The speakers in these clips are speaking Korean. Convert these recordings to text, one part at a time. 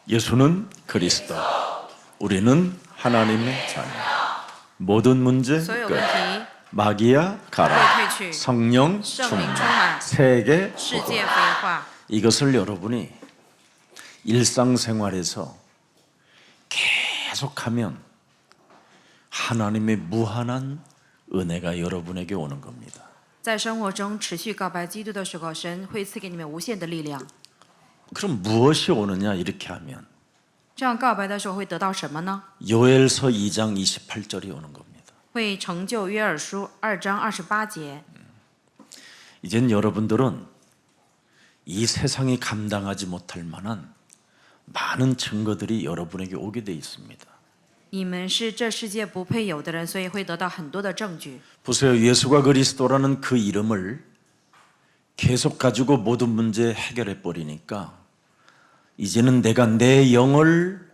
예수는 그리스도, 우리는 하나님의 자녀. 모든 문제 所有 끝. 问题 마귀야 被 가라. 退去， 성령 圣灵 충만. 充满， 세계 世 복음. 界飞化。 이것을 여러분이 일상생활에서 계속하면 하나님의 무한한 은혜가 여러분에게 오는 겁니다. 在生活中持续告白基督的时候，神会赐给你们无限的力量。 그럼 무엇이 오느냐 이렇게 하면 这样告白的时候会得到什么呢？ 요엘서 2장 28절이 오는 겁니다. 会成就约珥书2章28节。 이젠 여러분들은 이 세상이 감당하지 못할 만한 많은 증거들이 여러분에게 오게 돼 있습니다. 你们是这世界不配有的人，所以会得到很多的证据。 보세요. 예수가 그리스도라는 그 이름을 계속 가지고 모든 문제 해결해 버리니까 이제는 내가 내 영을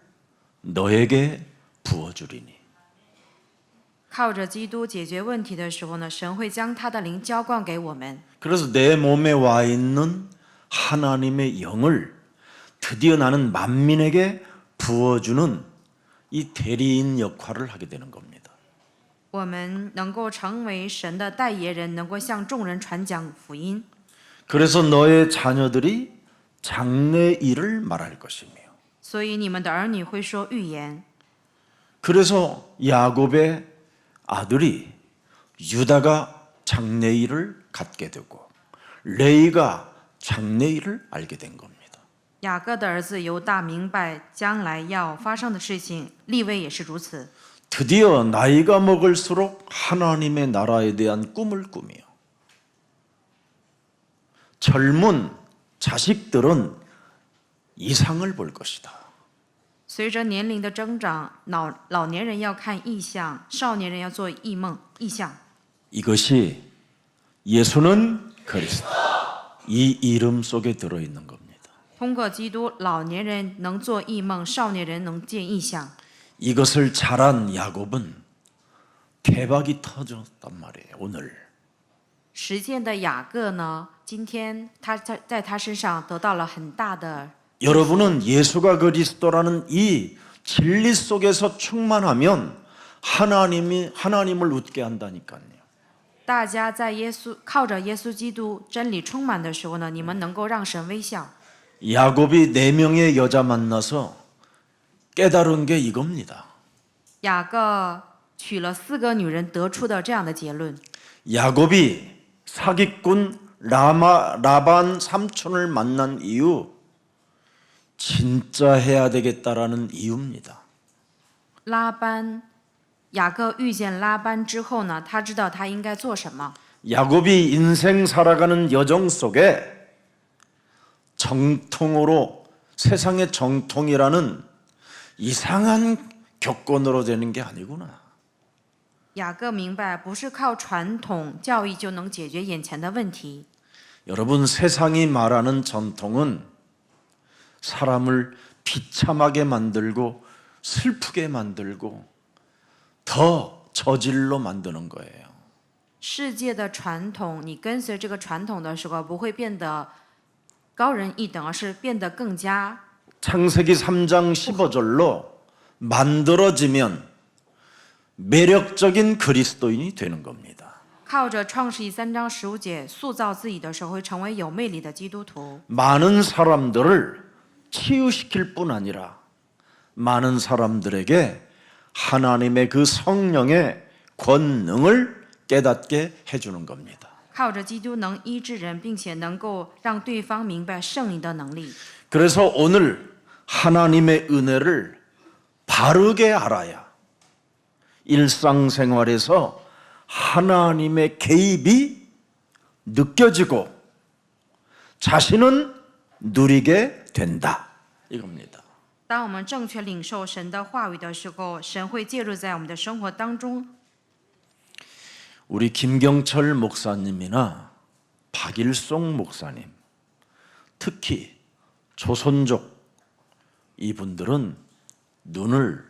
너에게 부어주리니. 靠着基督解决问题的时候呢，神会将他的灵浇灌给我们。 그래서 내 몸에 와 있는 하나님의 영을 드디어 나는 만민에게 부어주는 이 대리인 역할을 하게 되는 겁니다. 我们能够成为神的代言人，能够向众人传讲福音。 그래서 너의 자녀들이 장래일을 말할 것이며 所以你们的儿女会说预言。 그래서 야곱의 아들이 유다가 장래일을 갖게 되고 레이가 장래일을 알게 된 겁니다. 雅各的儿子犹大明白将来要发生的事情，利未也是如此。 드디어 나이가 먹을수록 하나님의 나라에 대한 꿈을 꾸며 젊은 자식들은 이상을 볼 것이다. 随着年龄的增长，老年人要看异象，少年人要做异梦、异象。 이것이 예수는 그리스도 이 이름 속에 들어있는 겁니다. 通过基督，老年人能做异梦，少年人能见异象。 이것을 잘한 야곱은 대박이 터졌단 말이에요. 오늘 实践的雅各呢，今天他在他身上得到了很大的。 여러분은 예수가 그리스도라는 이 진리 속에서 충만하면 하나님을 웃게 한다니까요. 大家在靠着耶稣基督真理充满的时候呢，你们能够让神微笑。 야곱이 4명의 여자 만나서 깨달은 게 이겁니다. 雅各娶了4个女人，得出的这样的结论。 야곱이 사기꾼 라반 삼촌을 만난 이유 진짜 해야 되겠다라는 이유입니다. 雅各遇见拉班之后呢，他知道他应该做什么。 야곱이 인생 살아가는 여정 속에 정통으로 세상의 정통이라는 이상한 격권으로 되는 게 아니구나. 雅各明白，不是靠传统教义就能解决眼前的问题。 여러분 세상이 말하는 전통은 사람을 비참하게 만들고 슬프게 만들고 더 저질로 만드는 거예요. 世界的传统，你跟随这个传统的时候，不会变得高人一等，而是变得更加。 창세기 3장 15절로 만들어지면 매력적인 그리스도인이 되는 겁니다. 靠着创世记3章15节塑造自己的时候，会成为有魅力的基督徒。 많은 사람들을 치유시킬 뿐 아니라 많은 사람들에게 하나님의 그 성령의 권능을 깨닫게 해주는 겁니다. 靠着基督能医治人，并且能够让对方明白圣灵的能力。 그래서 오늘 하나님의 은혜를 바르게 알아야 일상생활에서 하나님의 개입이 느껴지고 자신은 누리게 된다. 이겁니다. 当我们正确领受神的话语的时候，神会介入在我们的生活当中。 우리 김경철 목사님이나 박일송 목사님, 특히 조선족 이분들은 눈을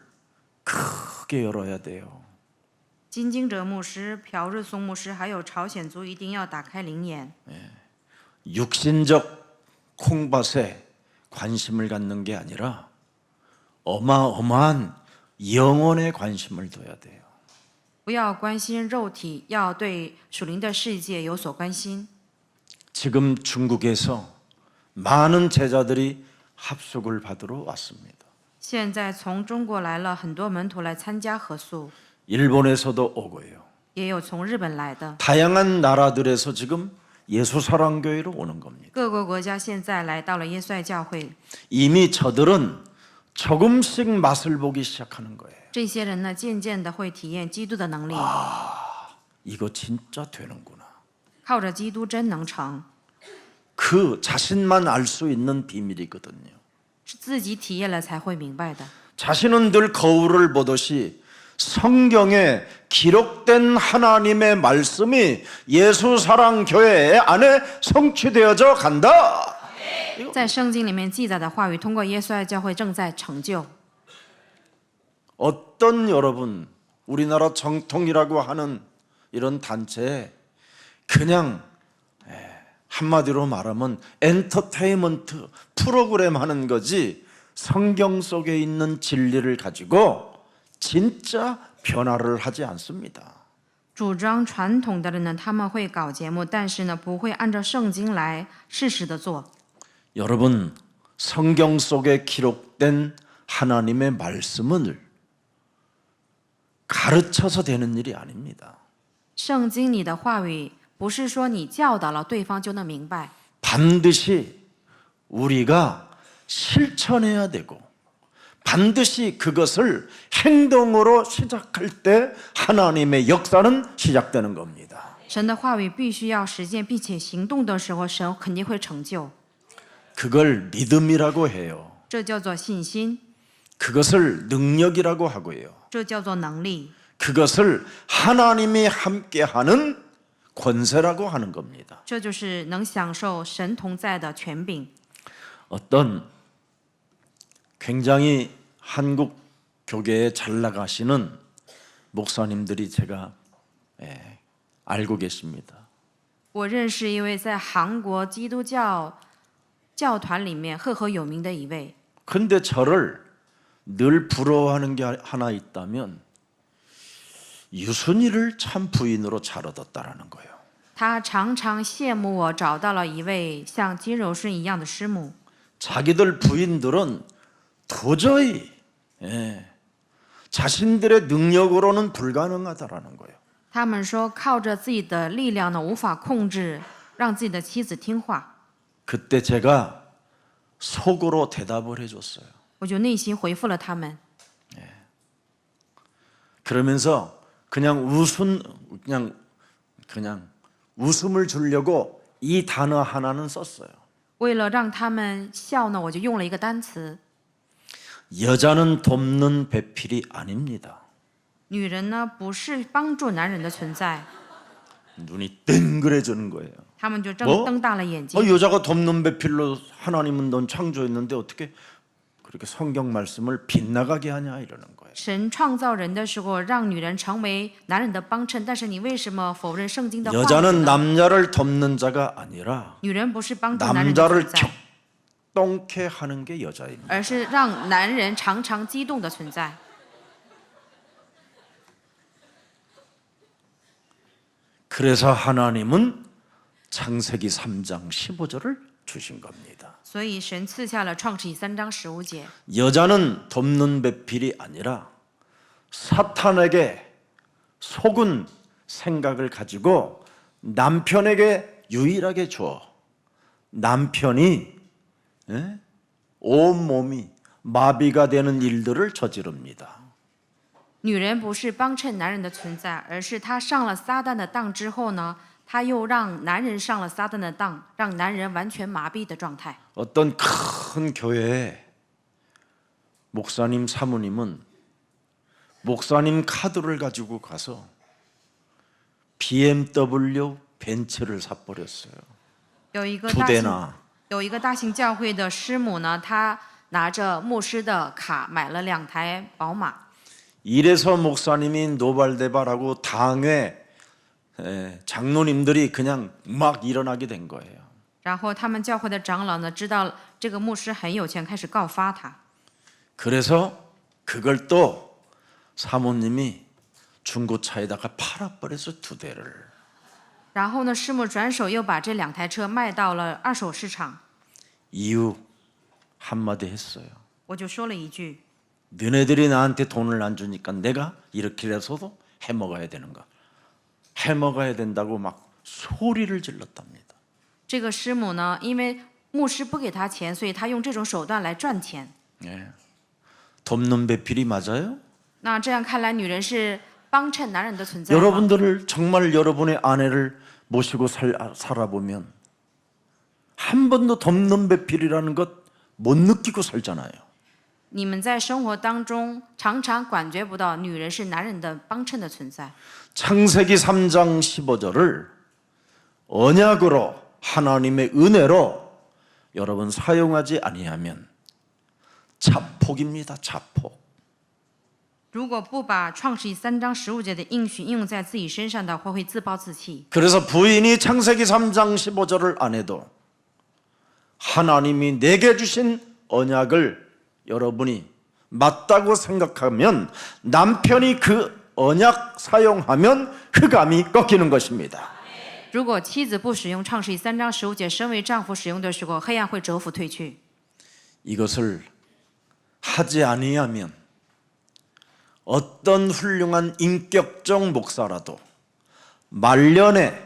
크게 열어야 돼요. 金经哲牧师、朴日松牧师，还有朝鲜族，一定要打开灵眼。 육신적 콩밭에 관심을 갖는 게 아니라 어마어마한 영혼에 관심을 둬야 돼요. 不要关心肉体，要对属灵的世界有所关心。 지금 중국에서 많은 제자들이 합숙을 받으러 왔습니다. 现在从中国来了很多门徒来参加合宿， 일본에서도 오고요. 也有从日本来的， 다양한 나라들에서 지금 예수사랑교회로 오는 겁니다. 各个国家现在来到了耶稣爱教会。 이미 저들은 조금씩 맛을 보기 시작하는 거예요. 这些人呢，渐渐的会体验基督的能力， 이거 진짜 되는구나. 靠着基督真能成， 그 자신만 알 수 있는 비밀이거든요. 是自己体验了才会明白的。 자신은 늘 거울을 보듯이 성경에 기록된 하나님의 말씀이 예수사랑교회 안에 성취되어져 간다. 在圣经里面记载的话语，通过耶稣爱教会正在成就。 어떤 여러분 우리나라 정통이라고 하는 이런 단체에 그냥 한마디로 말하면 엔터테인먼트 프로그램 하는 거지 성경 속에 있는 진리를 가지고 진짜 변화를 하지 않습니다. 主张传统的人呢，他们会搞节目，但是呢，不会按照圣经来适时的做。 여러분 성경 속에 기록된 하나님의 말씀을 가르쳐서 되는 일이 아닙니다. 圣经里的话语，不是说你教导了对方就能明白， 반드시 우리가 실천해야 되고 반드시 그것을 행동으로 시작할 때 하나님의 역사는 시작되는 겁니다. 神的话语必须要实践，并且行动的时候，神肯定会成就。 그걸 믿음이라고 해요. 这叫做信心， 그것을 능력이라고 하고요. 这叫做能力， 그것을 하나님이 함께하는 권세라고 하는 겁니다. 这就是能享受神同在的权柄。 어떤 굉장히 한국 교계에 잘 나가시는 목사님들이 제가 알고 계십니다. 我认识一位在韩国基督教教团里面赫赫有名的一位， 근데 저를 늘 부러워하는 게 하나 있다면 유순이를 참 부인으로 잘 얻었다라는 거예요. 他常常羡慕我找到了一位像金柔顺一样的师母。 자기들 부인들은 도저히 자신들의 능력으로는 불가능하다라는 거예요. 他们说靠着自己的力量呢，无法控制让自己的妻子听话。 그때 제가 속으로 대답을 해줬어요. 我就内心回复了他们， 그러면서 그냥 웃음을 주려고 이 단어 하나는 썼어요. 为了让他们笑呢，我就用了一个单词： 여자는 돕는 배필이 아닙니다. 女人呢不是帮助男人的存在。 눈이 땡그레지는 거예요. 他们就뭐? 瞪大了眼睛。 여자가 돕는 배필로 하나님은 넌 창조했는데 어떻게 그렇게 성경 말씀을 빗나가게 하냐 이러는 거예요. 神创造人的时候，让女人成为男人的帮衬，但是你为什么否认圣经的话语 여자는 呢？ 남자를 돕는 자가 아니라 女人不是帮助男人的 남자를 存在， 격동케 하는 게 여자입니다. 而是让男人常常激动的存在。 그래서 하나님은 창세기 3장 15절을 주신 겁니다. 所以神赐下了创世记3章15节。 여자는 돕는 배필이 아니라 사탄에게 속은 생각을 가지고 남편에게 유일하게 줘. 남편이 온몸이 마비가 되는 일들을 저지릅니다. 女人不是帮衬男人的存在，而是她上了撒旦的当之后呢，她又让男人上了撒旦的当，让男人完全麻痹的状态。 어떤 큰 교회에 목사님 사모님은 목사님 카드를 가지고 가서 BMW 벤츠를 사버렸어요. 有一个 두 大型 대나. 有一个大型教会的师母呢，她拿着牧师的卡买了2台宝马。 이래서 목사님이 노발대발하고 당회 장로님들이 그냥 막 일어나게 된 거예요. 然后他们教会的长老呢，知道这个牧师很有钱，开始告发他。 그래서 그걸 또 사모님이 중고차에다가 팔아버려서 2대를.然后呢，师母转手又把这2台车卖到了二手市场。 이유 한마디 했어요. 我就说了一句： 너네들이 나한테 돈을 안 주니까 내가 이렇게 해서도 해먹어야 되는가? 해먹어야 된다고 막 소리를 질렀답니다. 这个师母呢，因为牧师不给他钱，所以他用这种手段来赚钱。 예. 돕는 배필이 맞아요? 那这样看来，女人是帮衬男人的存在吗？ 여러분들을 정말 여러분의 아내를 모시고 살아보면 한 번도 돕는 배필이라는 것 못 느끼고 살잖아요. 你们在生活当中常常感觉不到女人是男人的帮衬的存在。 창세기 3장 15절을 언약으로 하나님의 은혜로 여러분 사용하지 아니하면 자폭입니다. 자폭. 如果不把创世记3章15节的应许应用在自己身上的话，会自暴自弃。 그래서 부인이 창세기 3장 15절을 안 해도 하나님이 내게 주신 언약을 여러분이 맞다고 생각하면 남편이 그 언약 사용하면 흑암이 꺾이는 것입니다. 如果妻子不使用创世记3章15节，身为丈夫使用的时候，黑暗会折服退去。 이것을 하지 아니하면 어떤 훌륭한 인격적 목사라도 말년에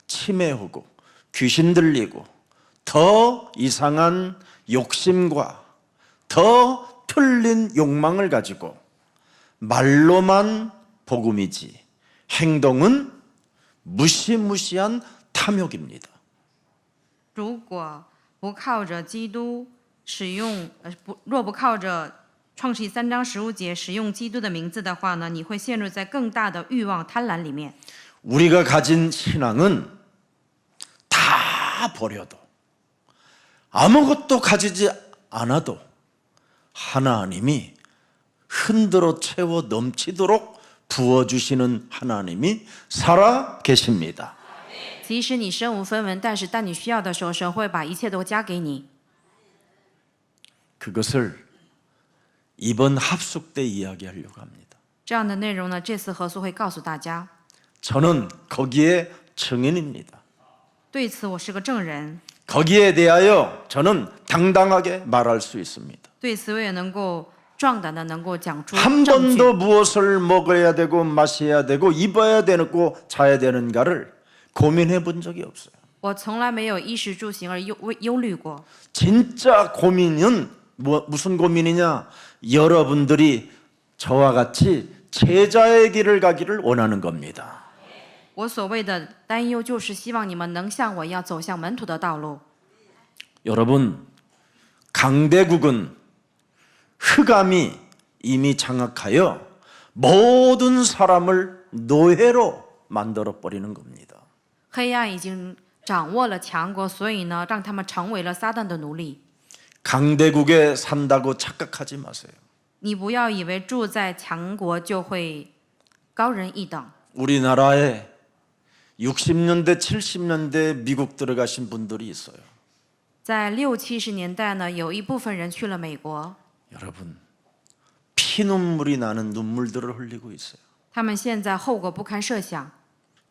치매하고 귀신 들리고 더 이상한 욕심과 더 틀린 욕망을 가지고 말로만 복음이지 행동은 무시무시한 탐욕입니다. 如果不靠着基督使用，若不靠着创世记3章15节使用基督的名字的话呢，你会陷入在更大的欲望贪婪里面。 우리가 가진 신앙은 다 버려도 아무것도 가지지 않아도 하나님이 흔들어 채워 넘치도록 부어주시는 하나님이 살아 계십니다. 即使你身无分文，但是当你需要的时候，神会把一切都加给你。 그것을 이번 합숙 때 이야기하려고 합니다. 这样的内容呢，这次合宿会告诉大家。 저는 거기에 증인입니다. 对此，我是个证人。 거기에 대하여 저는 당당하게 말할 수 있습니다. 对此，我也能够壮胆的能够讲出 한 证据。 번도 무엇을 먹어야 되고 마셔야 되고 입어야 되고 자야 되는가를 고민해 본 적이 없어요. 我从来没有衣食住行而忧虑过。 진짜 고민은 무슨 고민이냐? 여러분들이 저와 같이 제자의 길을 가기를 원하는 겁니다. 我所谓的担忧，就是希望你们能像我一样走向门徒的道路。 여러분, 강대국은 흑암이 이미 장악하여 모든 사람을 노예로 만들어 버리는 겁니다. 黑暗已经掌握了强国，所以呢，让他们成为了撒旦的奴隶。 강대국에 산다고 착각하지 마세요. 你不要以为住在强国就会高人一等。 우리나라에 60년대, 70년대 미국 들어가신 분들이 있어요. 在60、70年代呢，有一部分人去了美国， 여러분, 피눈물이 나는 눈물들을 흘리고 있어요. 他们现在后果不堪设想。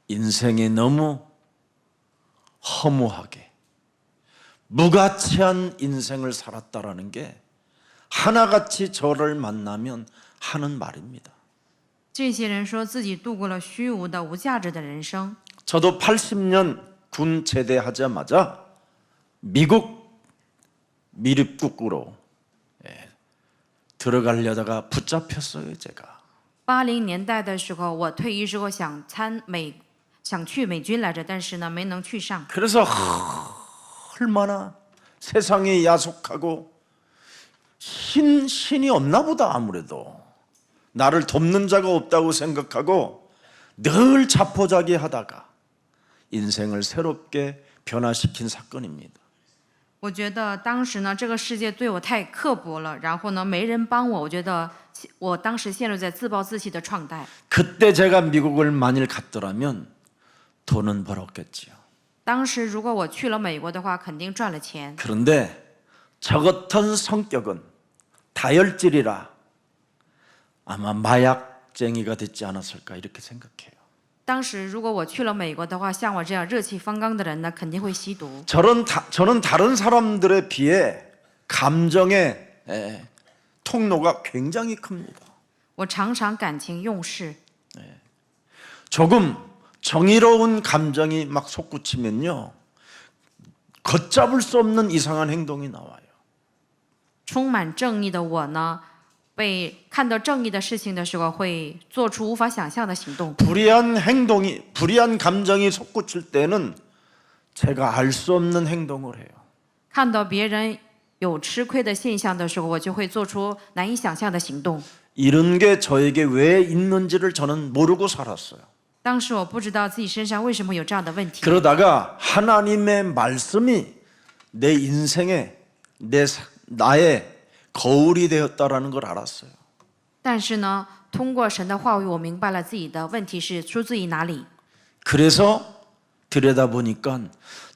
인생에 너무 허무하게 무가치한 인생을 살았다라는 게 하나같이 저를 만나면 하는 말입니다. 这些人说自己度过了虚无的、无价值的人生。 저도 80년 군 제대하자마자 미국 미립국으로 들어가려다가 붙잡혔어요, 제가. 80年代的时候，我退役之后想去美军来着，但是呢没能去上。 그래서 얼마나 세상에 야속하고 신이 없나 보다. 아무래도 나를 돕는 자가 없다고 생각하고 늘 자포자기하다가 인생을 새롭게 변화시킨 사건입니다. 我觉得当时呢，这个世界对我太刻薄了，然后呢没人帮我，我觉得我当时陷入在自暴自弃的状态。 그때 제가 미국을 만일 갔더라면 돈은 벌었겠지요. 当时如果我去了美国的话，肯定赚了钱。 그런데 저 같은 성격은 다혈질이라 아마 마약쟁이가 됐지 않았을까 이렇게 생각해요. 当时如果我去了美国的话，像我这样热气方刚的人呢，肯定会吸毒。 저는 다른 사람들에 비해 감정의 통로가 굉장히 큽니다. 我常常感情用事， 조금 정의로운 감정이 막 솟구치면요, 걷잡을 수 없는 이상한 행동이 나와요. 充满正义的我呢，被看到正义的事情的时候，会做出无法想象的行动。 불의한 감정이 솟구칠 때는 제가 알 수 없는 행동을 해요. 看到别人有吃亏的现象的时候，我就会做出难以想象的行动。 이런 게 저에게 왜 있는지를 저는 모르고 살았어요. 当时我不知道自己身上为什么有这样的问题， 그러다가 하나님의 말씀이 내 인생에 나의 거울이 되었다라는 걸 알았어요. 但是呢，通过神的话语，我明白了自己的问题是出自于哪里。 그래서 들여다보니까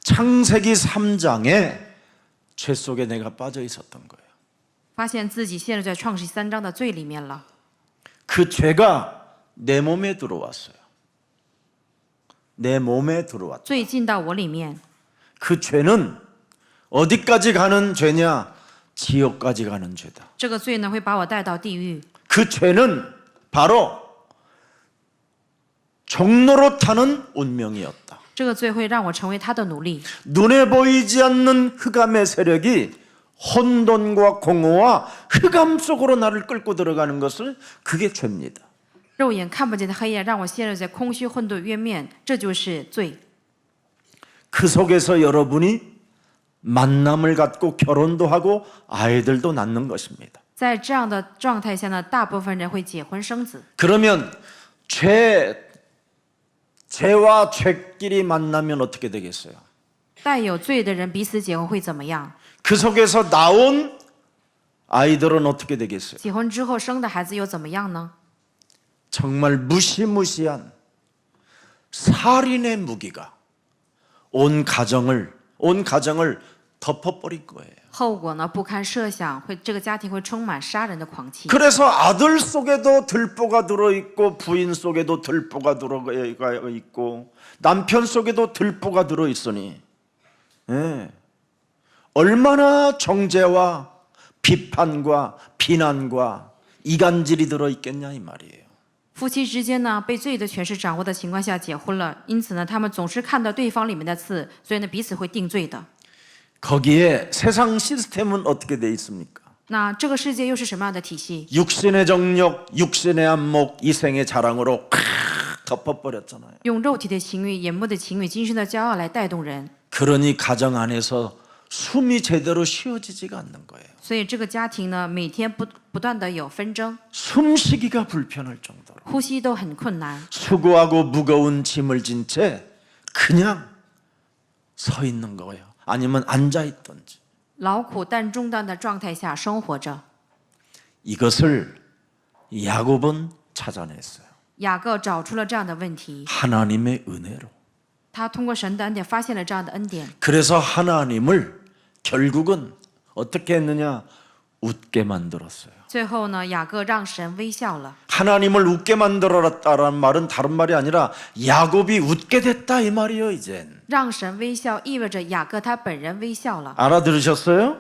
창세기 3장에 죄 속에 내가 빠져 있었던 거예요. 发现自己陷入在创世3章的罪里面了， 그 죄가 내 몸에 들어왔어요. 내 몸에 들어왔다. 罪进到我里面。 그 죄는 어디까지 가는 죄냐? 지옥까지 가는 죄다. 这个罪呢，会把我带到地狱。 그 죄는 바로 종로로 타는 운명이었다. 这个罪会让我成为他的奴隶。 눈에 보이지 않는 흑암의 세력이 혼돈과 공허와 흑암 속으로 나를 끌고 들어가는 것을 그게 죄입니다. 肉眼看不见的黑夜让我陷入在空虚混沌渊面，这就是罪。 그 속에서 여러분이 만남을 갖고 결혼도 하고 아이들도 낳는 것입니다. 在这样的状态下呢，大部分人会结婚生子。 그러면 죄와 죄끼리 만나면 어떻게 되겠어요? 带有罪的人彼此结婚会怎么样？ 그 속에서 나온 아이들은 어떻게 되겠어요? 结婚之后生的孩子又怎么样呢？ 정말 무시무시한 살인의 무기가 온 가정을 덮어버린 거예요. 后果呢不堪设想，这个家庭会充满杀人的狂气。 그래서 아들 속에도 들보가 들어있고 부인 속에도 들보가 들어가 있고 남편 속에도 들보가 들어있으니 얼마나 정죄와 비판과 비난과 이간질이 들어있겠냐 이 말이에요. 夫妻之间呢被罪的权势掌握的情况下结婚了，因此呢他们总是看到对方里面的刺，所以呢彼此会定罪的。 거기에 세상 시스템은 어떻게 돼 있습니까? 那这个世界又是什么样的体系？ 육신의 정욕, 육신의 안목, 이생의 자랑으로 덮어버렸잖아요. 用肉体的情欲、眼目的情欲、今生的骄傲来带动人， 그러니 가정 안에서 숨이 제대로 쉬어지지가 않는 거예요. 所以这个家庭呢每天不断的有纷争， 숨쉬기가 불편할 정도로 呼吸都很困难， 수고하고 무거운 짐을 진 채 그냥 서 있는 거예요. 아니면 앉아 있든지. 劳苦但重担的状态下生活着。 이것을 야곱은 찾아냈어요. 雅各找出了这样的问题， 하나님의 은혜로. 他通过神的恩典发现了这样的恩典， 그래서 하나님을 결국은 어떻게 했느냐? 웃게 만들었어요. 最后呢，雅各让神微笑了。 하나님을 웃게 만들었다라는 말은 다른 말이 아니라 야곱이 웃게 됐다 이 말이에요. 이젠 让神微笑意味着雅各他本人微笑了。 알아들으셨어요?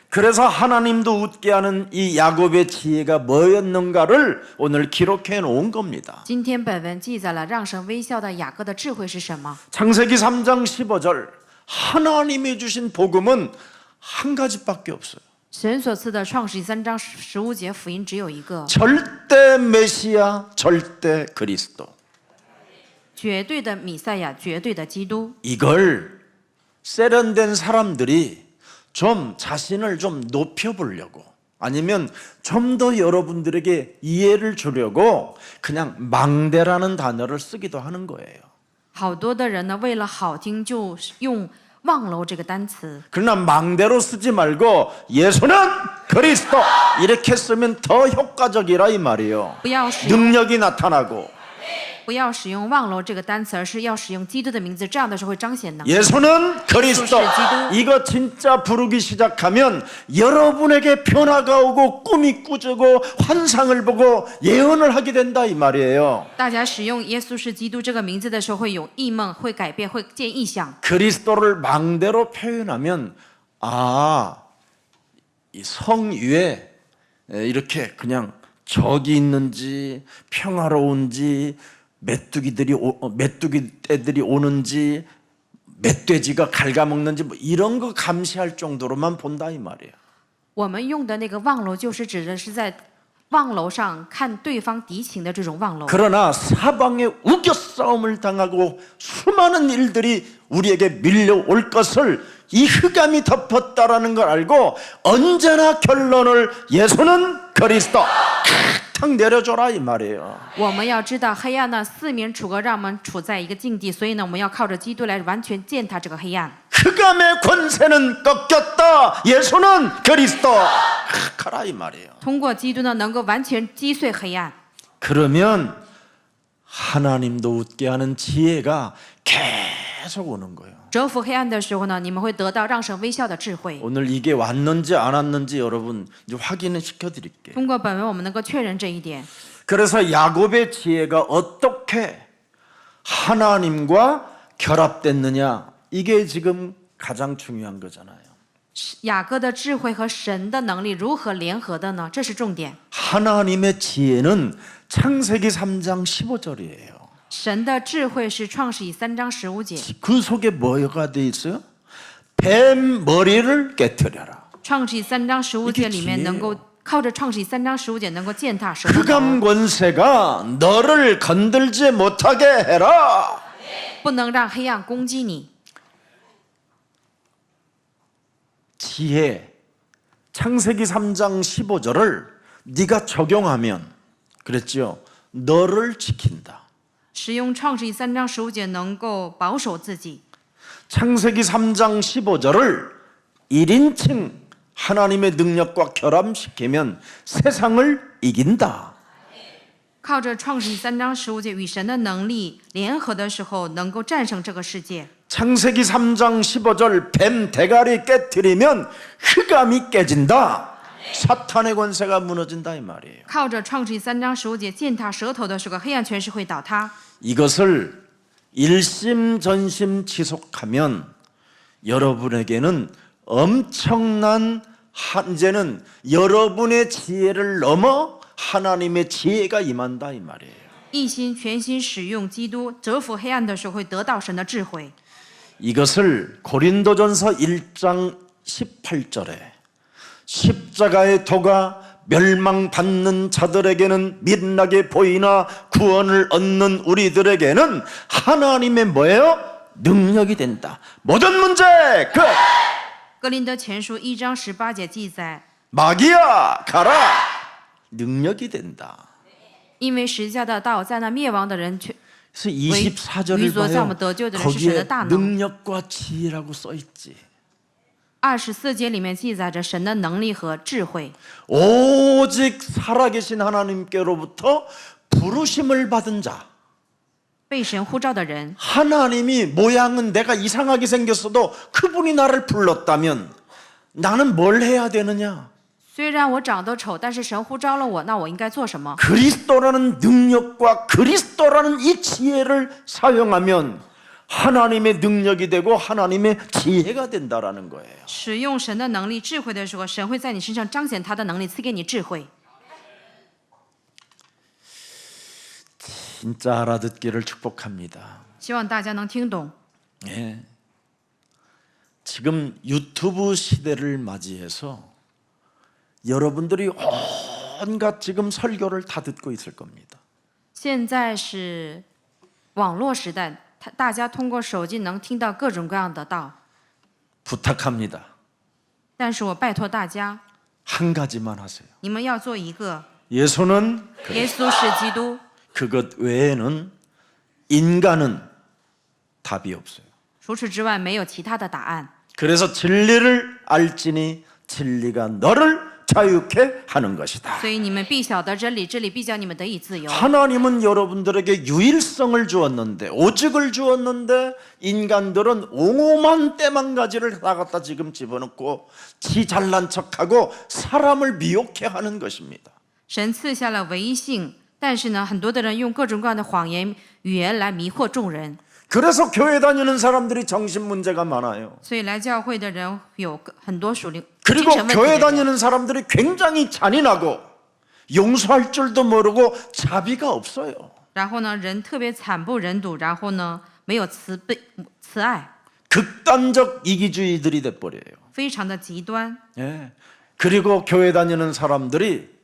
그래서 하나님도 웃게 하는 이 야곱의 지혜가 뭐였는가를 오늘 기록해 놓은 겁니다. 今天本文记载了让神微笑的雅各的智慧是什么？ 창세기 3장 15절 하나님이 주신 복음은 한 가지밖에 없어요. 神所赐的创世3章15节福音只有一个， 절대 메시아, 절대 그리스도. 绝对的弥赛亚，绝对的基督。 이걸 세련된 사람들이 좀 자신을 좀 높여보려고 아니면 좀 더 여러분들에게 이해를 주려고 그냥 망대라는 단어를 쓰기도 하는 거예요. 好多的人呢，为了好听就用望楼这个单词， 그러나 망대로 쓰지 말고 예수는 그리스도 이렇게 쓰면 더 효과적이라 이 말이에요. 不要使用 능력이 나타나고 不要使用望楼这个单词，而是要使用基督的名字，这样的时候会彰显能力。 예수는 그리스도. 이거 진짜 부르기 시작하면 여러분에게 변화가 오고 꿈이 꾸지고 환상을 보고 예언을 하게 된다 이 말이에요. 大家使用耶稣是基督这个名字的时候，会有异梦，会改变，会见异象。 그리스도를 망대로 표현하면 이 성 위에 이렇게 그냥 적이 있는지 평화로운지 메뚜기 떼들이 오는지 멧돼지가 갉아먹는지 뭐 이런 거 감시할 정도로만 본다 이 말이에요. 我们用的那个望楼，就是指的是在望楼上看对方敌情的这种望楼。 그러나 사방에 우겨싸움을 당하고 수많은 일들이 우리에게 밀려올 것을 이 흑암이 덮었다라는 걸 알고 언제나 결론을 예수는 그리스도 탁 내려줘라 이 말이에요. 我们要知道黑暗呢四面楚歌，让我们处在一个境地，所以呢，我们要靠着基督来完全践踏这个黑暗。 흑암의 권세는 꺾였다. 예수는 그리스도 가라 이 말이에요. 通过基督呢，能够完全击碎黑暗。 그러면 하나님도 웃게 하는 지혜가 계속 오는 거예요. 折服黑暗的时候呢，你们会得到让神微笑的智慧。 오늘 이게 왔는지 안 왔는지 여러분 이제 확인을 시켜드릴게요. 通过本文，我们能够确认这一点。 그래서 야곱의 지혜가 어떻게 하나님과 결합됐느냐 이게 지금 가장 중요한 거잖아요. 雅各的智慧和神的能力如何联合的呢？这是重点。 하나님의 지혜는 창세기 3장 15절이에요. 神的智慧是创世以3章15节。 그 속에 뭐가 돼 있어요? 뱀 머리를 깨뜨려라. 创世以3章15节里面能够靠着创世以3章15节能够践踏神的头， 흑암 권세가 너를 건들지 못하게 해라. 不能让黑暗攻击你。 지혜 창세기 3장 15절을 네가 적용하면 그랬죠. 너를 지킨다. 使用创世以3章15节能够保守自己。 창세기 3장 15절을 1인칭 하나님의 능력과 결합시키면 세상을 이긴다. 靠着创世以3章15节与神的能力联合的时候，能够战胜这个世界。 창세기 3장 15절 뱀 대가리 깨트리면 흑암이 깨진다. 사탄의 권세가 무너진다 이 말이에요. 靠着创世以3章15节践踏舌头的时候，黑暗权势会倒塌。 이것을 일심전심 지속하면 여러분에게는 엄청난 이제는 여러분의 지혜를 넘어 하나님의 지혜가 임한다 이 말이에요. 一心全心使用基督折服黑暗的时候，会得到神的智慧。 이것을 고린도전서 1장 18절에 십자가의 도가 멸망받는 자들에게는 빛나게 보이나 구원을 얻는 우리들에게는 하나님의 뭐예요? 능력이 된다. 모든 문제 끝. 哥林多前书1章18节记载， 마귀야 가라. 능력이 된다. 因为十字架的道在那灭亡的人却 그래서 24절을 봐요. 거기에 능력과 지혜라고 써 있지. 24节里面记载着神的能力和智慧。 오직 살아계신 하나님께로부터 부르심을 받은 자. 被神呼召的人， 하나님이 모양은 내가 이상하게 생겼어도 그분이 나를 불렀다면 나는 뭘 해야 되느냐? 虽然我长得丑，但是神呼召了我，那我应该做什么？ 그리스도라는 능력과 그리스도라는 이 지혜를 사용하면 하나님의 능력이 되고 하나님의 지혜가 된다라는 거예요. 使用神的能力、智慧的时候，神会在你身上彰显他的能力，赐给你智慧。 진짜 알아듣기를 축복합니다. 希望大家能听懂。 예. 지금 유튜브 시대를 맞이해서 여러분들이 온갖 지금 설교를 다 듣고 있을 겁니다. 现在是网络时代，大家通过手机能听到各种各样的道。 부탁합니다. 但是我拜托大家， 한 가지만 하세요. 你们要做一个， 예수는 耶稣是基督， 그것 외에는 인간은 답이 없어요. 除此之外没有其他的答案。 그래서 진리를 알지니 진리가 너를 자유케 하는 것이다. 所以你们必晓得真理，真理必叫你们得以自由。 하나님은 여러분들에게 유일성을 주었는데, 오직을 주었는데 인간들은 옹호만 때만가지를 다 갖다 지금 집어넣고 지 잘난 척하고 사람을 미혹해 하는 것입니다. 神赐下了唯一性，但是呢，很多的人用各种各样的谎言语言来迷惑众人， 그래서 교회 다니는 사람들이 정신 문제가 많아요. 所以来教会的人有很多属灵精 그리고 神问题 교회 的人。 다니는 사람들이 굉장히 잔인하고 용서할 줄도 모르고 자비가 없어요. 然后呢，人特别惨不忍睹，然后呢，没有慈爱， 극단적 이기주의들이 돼버려요. 非常的极端。 예. 그리고 교회 다니는 사람들이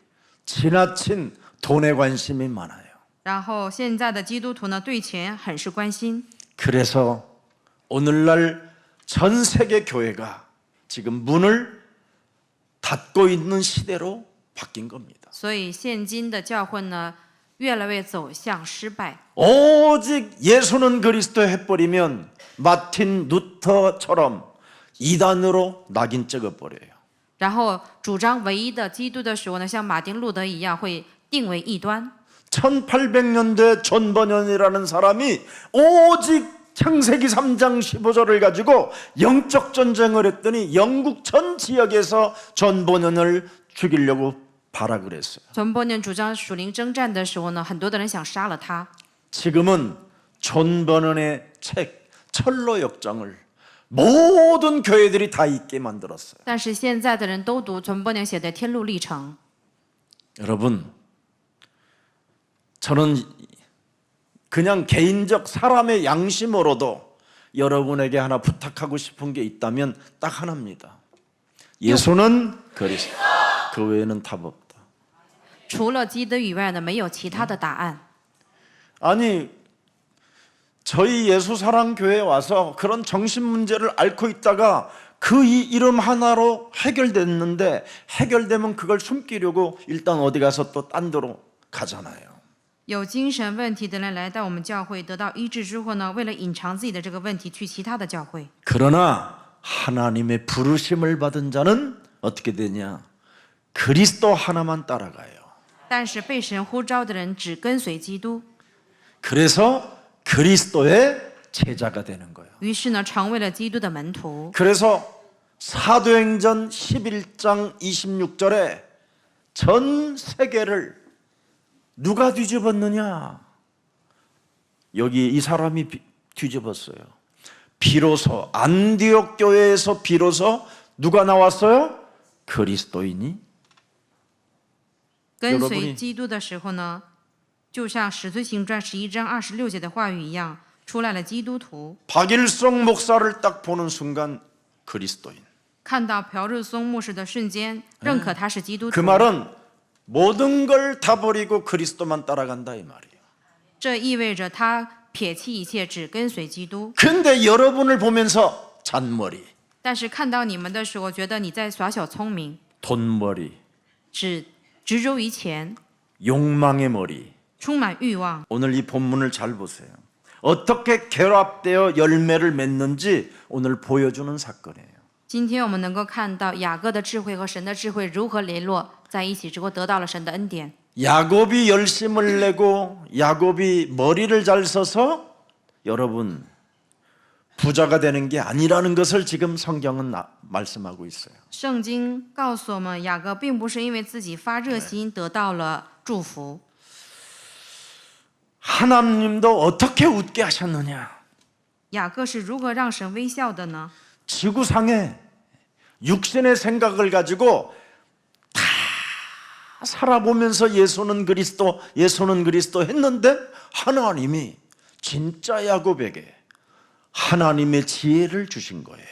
지나친 돈에 관심이 많아요. 然后现在的基督徒呢，对钱很是关心， 그래서 오늘날 전 세계 교회가 지금 문을 닫고 있는 시대로 바뀐 겁니다. 所以现今的教会呢，越来越走向失败。 오직 예수는 그리스도 해버리면 마틴 루터처럼 이단으로 낙인 찍어버려요. 然后主张唯一的基督的时候呢，像马丁路德一样，会定为异端。 1800년대 존 버년이라는 사람이 오직 창세기 3장 15절을 가지고 영적 전쟁을 했더니 영국 전 지역에서 존 버년을 죽이려고 발악을 했어요. 从波念主张属灵征战的时候呢，很多的人想杀了他。 지금은 존 버년의 책 철로 역정을 모든 교회들이 다 읽게 만들었어요. 但是现在的人都读从波念写的《天路历程》。 여러분, 저는 그냥 개인적 사람의 양심으로도 여러분에게 하나 부탁하고 싶은 게 있다면 딱 하나입니다. 예수는 그리스도, 그 외에는 답 없다. 除了基督以外呢，没有其他的答案。 아니, 저희 예수사랑교회에 와서 그런 정신 문제를 앓고 있다가 그 이름 하나로 해결됐는데 해결되면 그걸 숨기려고 일단 어디 가서 또 딴 데로 가잖아요. 有精神问题的人来到我们教会得到医治之后呢，为了隐藏自己的这个问题，去其他的教会。 그러나 하나님의 부르심을 받은 자는 어떻게 되냐? 그리스도 하나만 따라가요. 但是被神呼召的人只跟随基督， 그래서 그리스도의 제자가 되는 거예요. 于是呢，成为了基督的门徒。 그래서 사도행전 11장 26절에 전 세계를 누가 뒤집었느냐? 여기 이 사람이 뒤집었어요. 비로소 안디옥 교회에서 비로소 누가 나왔어요? 그리스도인이. 跟随基督的时候呢，就像《使徒行传》11章26节的话语一样，出来了基督徒。 박일성 목사를 딱 보는 순간 그리스도인. 看到朴日松牧师的瞬间，认可他是基督徒。 그 말은 모든 걸 다 버리고 그리스도만 따라간다 이 말이에요. 这意味着他撇弃一切，只跟随基督。 근데 여러분을 보면서 잔머리, 但是看到你们的时候，觉得你在耍小聪明， 돈머리, 只执着于钱， 욕망의 머리. 充满欲望。 오늘 이 본문을 잘 보세요. 어떻게 결합되어 열매를 맺는지 오늘 보여주는 사건이에요. 今天我们能够看到雅各的智慧和神的智慧如何联络在一起之后，得到了神的恩典。 야곱이 열심을 내고 야곱이 머리를 잘 써서 여러분 부자가 되는 게 아니라는 것을 지금 성경은 말씀하고 있어요. 圣经告诉我们，雅各并不是因为自己发热心得到了祝福。 하나님도 어떻게 웃게 하셨느냐? 雅各是如何让神微笑的呢？ 지구상에 육신의 생각을 가지고 다 살아보면서 예수는 그리스도 했는데 하나님이 진짜 야곱에게 하나님의 지혜를 주신 거예요.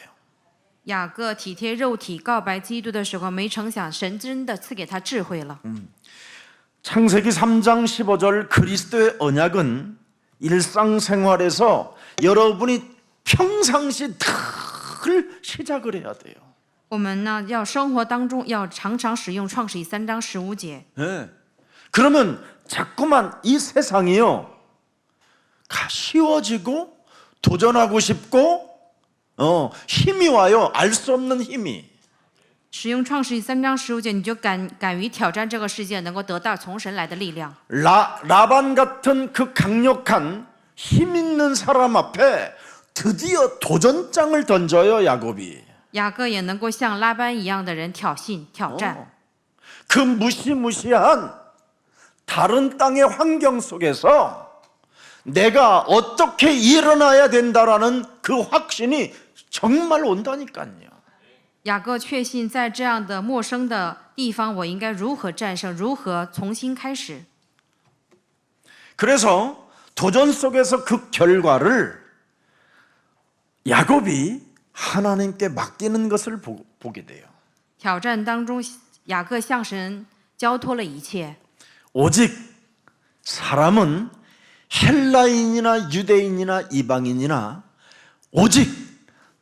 雅各体贴肉体告白基督的时候，没成想神真的赐给他智慧了。 창세기 3장 15절 그리스도의 언약은 일상생활에서 여러분이 평상시 늘 시작을 해야 돼요. 我们呢，要生活当中要常常使用创世记3章15节。 네. 그러면 자꾸만 이 세상이요 쉬워지고 도전하고 싶고 힘이 와요. 알 수 없는 힘이. 使用创世纪3章15节，你就敢于挑战这个世界，能够得到从神来的力量。 라반 같은 그 강력한 힘 있는 사람 앞에 드디어 도전장을 던져요, 야곱이. 雅各也能够像拉班一样的人挑衅、挑战。 그 무시무시한 다른 땅의 환경 속에서 내가 어떻게 일어나야 된다라는 그 확신이 정말 온다니까요. 雅各确信，在这样的陌生的地方，我应该如何战胜，如何重新开始。 그래서 도전 속에서 그 결과를 야곱이 하나님께 맡기는 것을 보게 돼요. 挑战当中，雅各向神交托了一切。 오직 사람은 헬라인이나 유대인이나 이방인이나 오직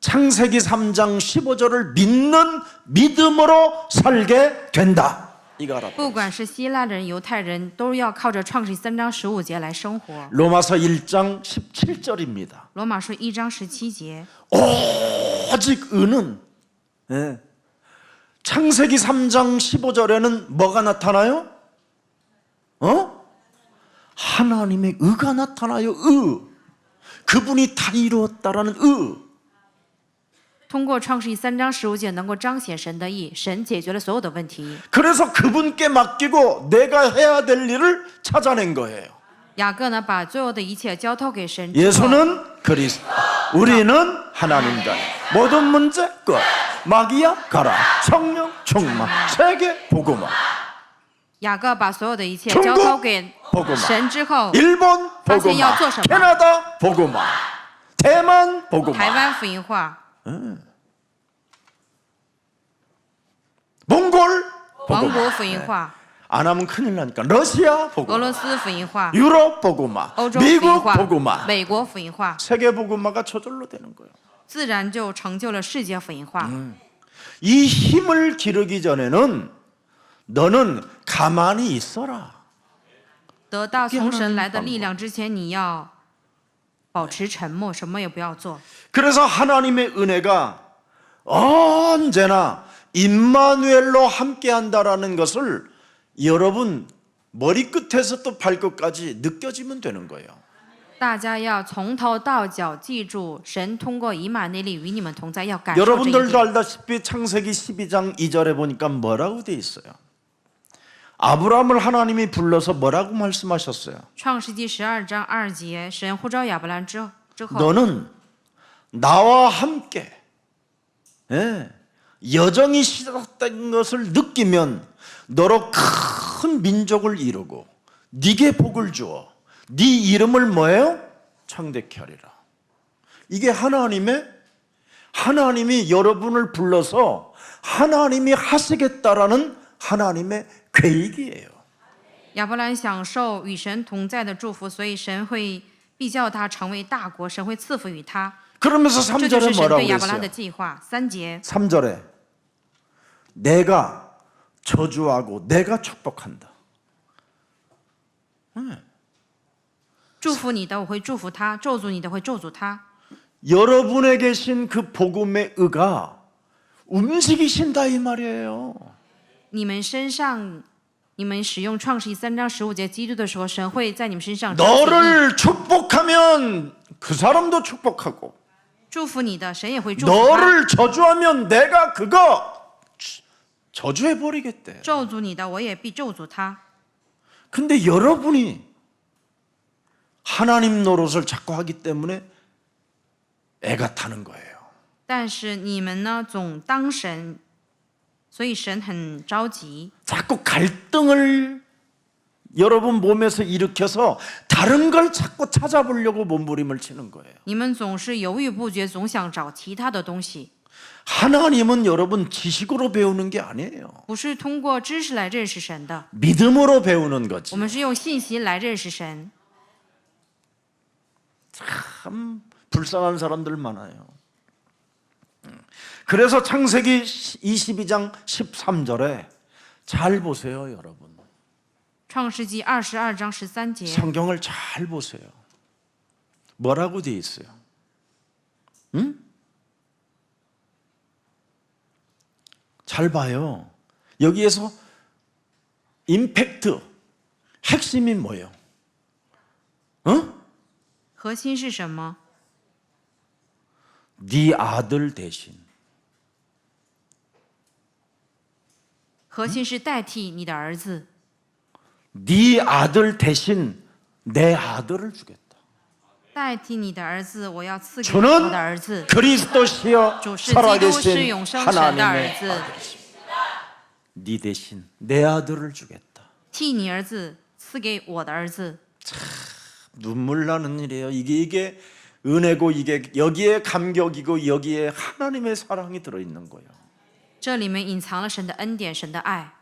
창세기 3장 15절을 믿는 믿음으로 살게 된다. 이거 알아. 不管是希腊人、犹太人，都要靠着创世记3章15节来生活。 로마서 1장 17절입니다. 罗马书1章17节， 오직 의는 창세기 3장 15절에는 뭐가 나타나요? 하나님의 의가 나타나요. 의. 그분이 다 이루었다라는 의. 通过创世记3章15节能够彰显神的义，神解决了所有的问题。 그래서 그분께 맡기고 내가 해야 될 일을 찾아낸 거예요. 雅各呢，把所有的一切交托给神之后， 예수는 그리스도, 우리는 하나님들. 모든 문제 끝. 마귀야 가라. 성령 충만. 세계 복음화. 雅各把所有的一切 중국 交托给 복음화. 神之后， 일본 복음화. 사실 캐나다 복음화. 대만 台 복음화. 湾福音化， 몽골 王 복음화. 国福音化， 안 하면 큰일 나니까 러시아 俄 복음화. 罗斯福音化， 유럽 복음화. 欧洲福音 미국 化 복음화. ，美国福音化， 세계 복음화가 저절로 되는 거예요. 自然就成就了世界福音化。 이 힘을 기르기 전에는 너는 가만히 있어라. 得到从神来的力量之前，你要保持沉默，什么也不要做。 그래서 하나님의 은혜가 언제나 임마누엘로 함께한다라는 것을 여러분 머리끝에서부터 발끝까지 느껴지면 되는 거예요. 大家要从头到脚记住，神通过以马内利与你们同在，要感受这一 여러분들도 点。 알다시피 창세기 12장 2절에 보니까 뭐라고 돼 있어요? 아브라함을 하나님이 불러서 뭐라고 말씀하셨어요? 创世纪12章2节，神呼召亚伯兰之后， 너는 나와 함께 여정이 시작된 것을 느끼면 너로 큰 민족을 이루고 네게 복을 주어 네 이름을 뭐예요? 창대케 하리라. 이게 하나님이 여러분을 불러서 하나님이 하시겠다라는 하나님의 계획이에요. 亚伯兰享受与神同在的祝福，所以神会必叫他成为大国，神会赐福于他。 그러면서 这就是 3절에 神 뭐라고 对亚伯兰的 했어요? 计划。3节， 3절에 내가 저주하고 내가 축복한다. 祝福你的我会祝福他，咒诅你的会咒诅他。 여러분에 계신 그 복음의 의가 움직이신다 이 말이에요. 你们身上，你们使用创世记3章15节基督的时候，神会在你们身上彰显义。 너를 축복하면 그 사람도 축복하고 祝福你的，神也会祝福他； 너를 저주하면 내가 그거 저주해 버리겠대. 咒诅你的，我也必咒诅他。 근데 여러분이 하나님 노릇을 자꾸 하기 때문에 애가 타는 거예요. 但是你们呢，总当神，所以神很着急， 자꾸 갈등을 여러분 몸에서 일으켜서 다른 걸 자꾸 찾아보려고 몸부림을 치는 거예요. 你们总是犹豫不决，总想找其他的东西， 하나님은 여러분 지식으로 배우는 게 아니에요. 不是通过知识来认识神的， 믿음으로 배우는 거지. 我们是用信息来认识神。 참 불쌍한 사람들 많아요. 그래서 창세기 22장 13절에 잘 보세요, 여러분. 创世纪22章13节， 성경을 잘 보세요. 뭐라고 돼 있어요? 응? 잘 봐요. 여기에서 임팩트, 핵심이 뭐예요? 어? 核心是什么？ 네 아들 대신. 核心是代替你的儿子， 네 아들 대신 내 아들을 주겠다. 代替你的儿子，我要赐给 저는 我的儿子。 그리스도시여 主是基督，是 살아계신 永生神的儿 하나님의 子， 아들이십니다. 네 대신 내 아들을 주겠다. 替你儿子赐给我的儿子。 눈물 나는 일이에요. 이게 은혜고 이게 여기에 감격이고 여기에 하나님의 사랑이 들어있는 거예요. 这里面隐藏了神的恩典，神的爱。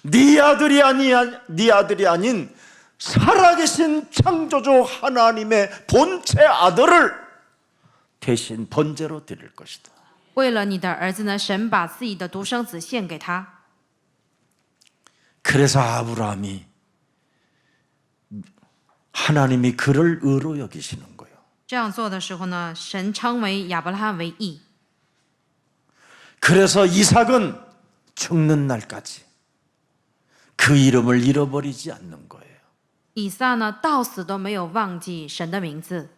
네 아들이 아닌 살아계신 창조주 하나님의 본체 아들을 대신 번제로 드릴 것이다. 为了你的儿子呢，神把自己的独生子献给他。 그래서 아브라함이 하나님이 그를 의로 여기시는 거예요. 这样做的时候呢，神称为亚伯拉罕为义。 그래서 이삭은 죽는 날까지 그 이름을 잃어버리지 않는 거예요. 以撒呢，到死都没有忘记神的名字。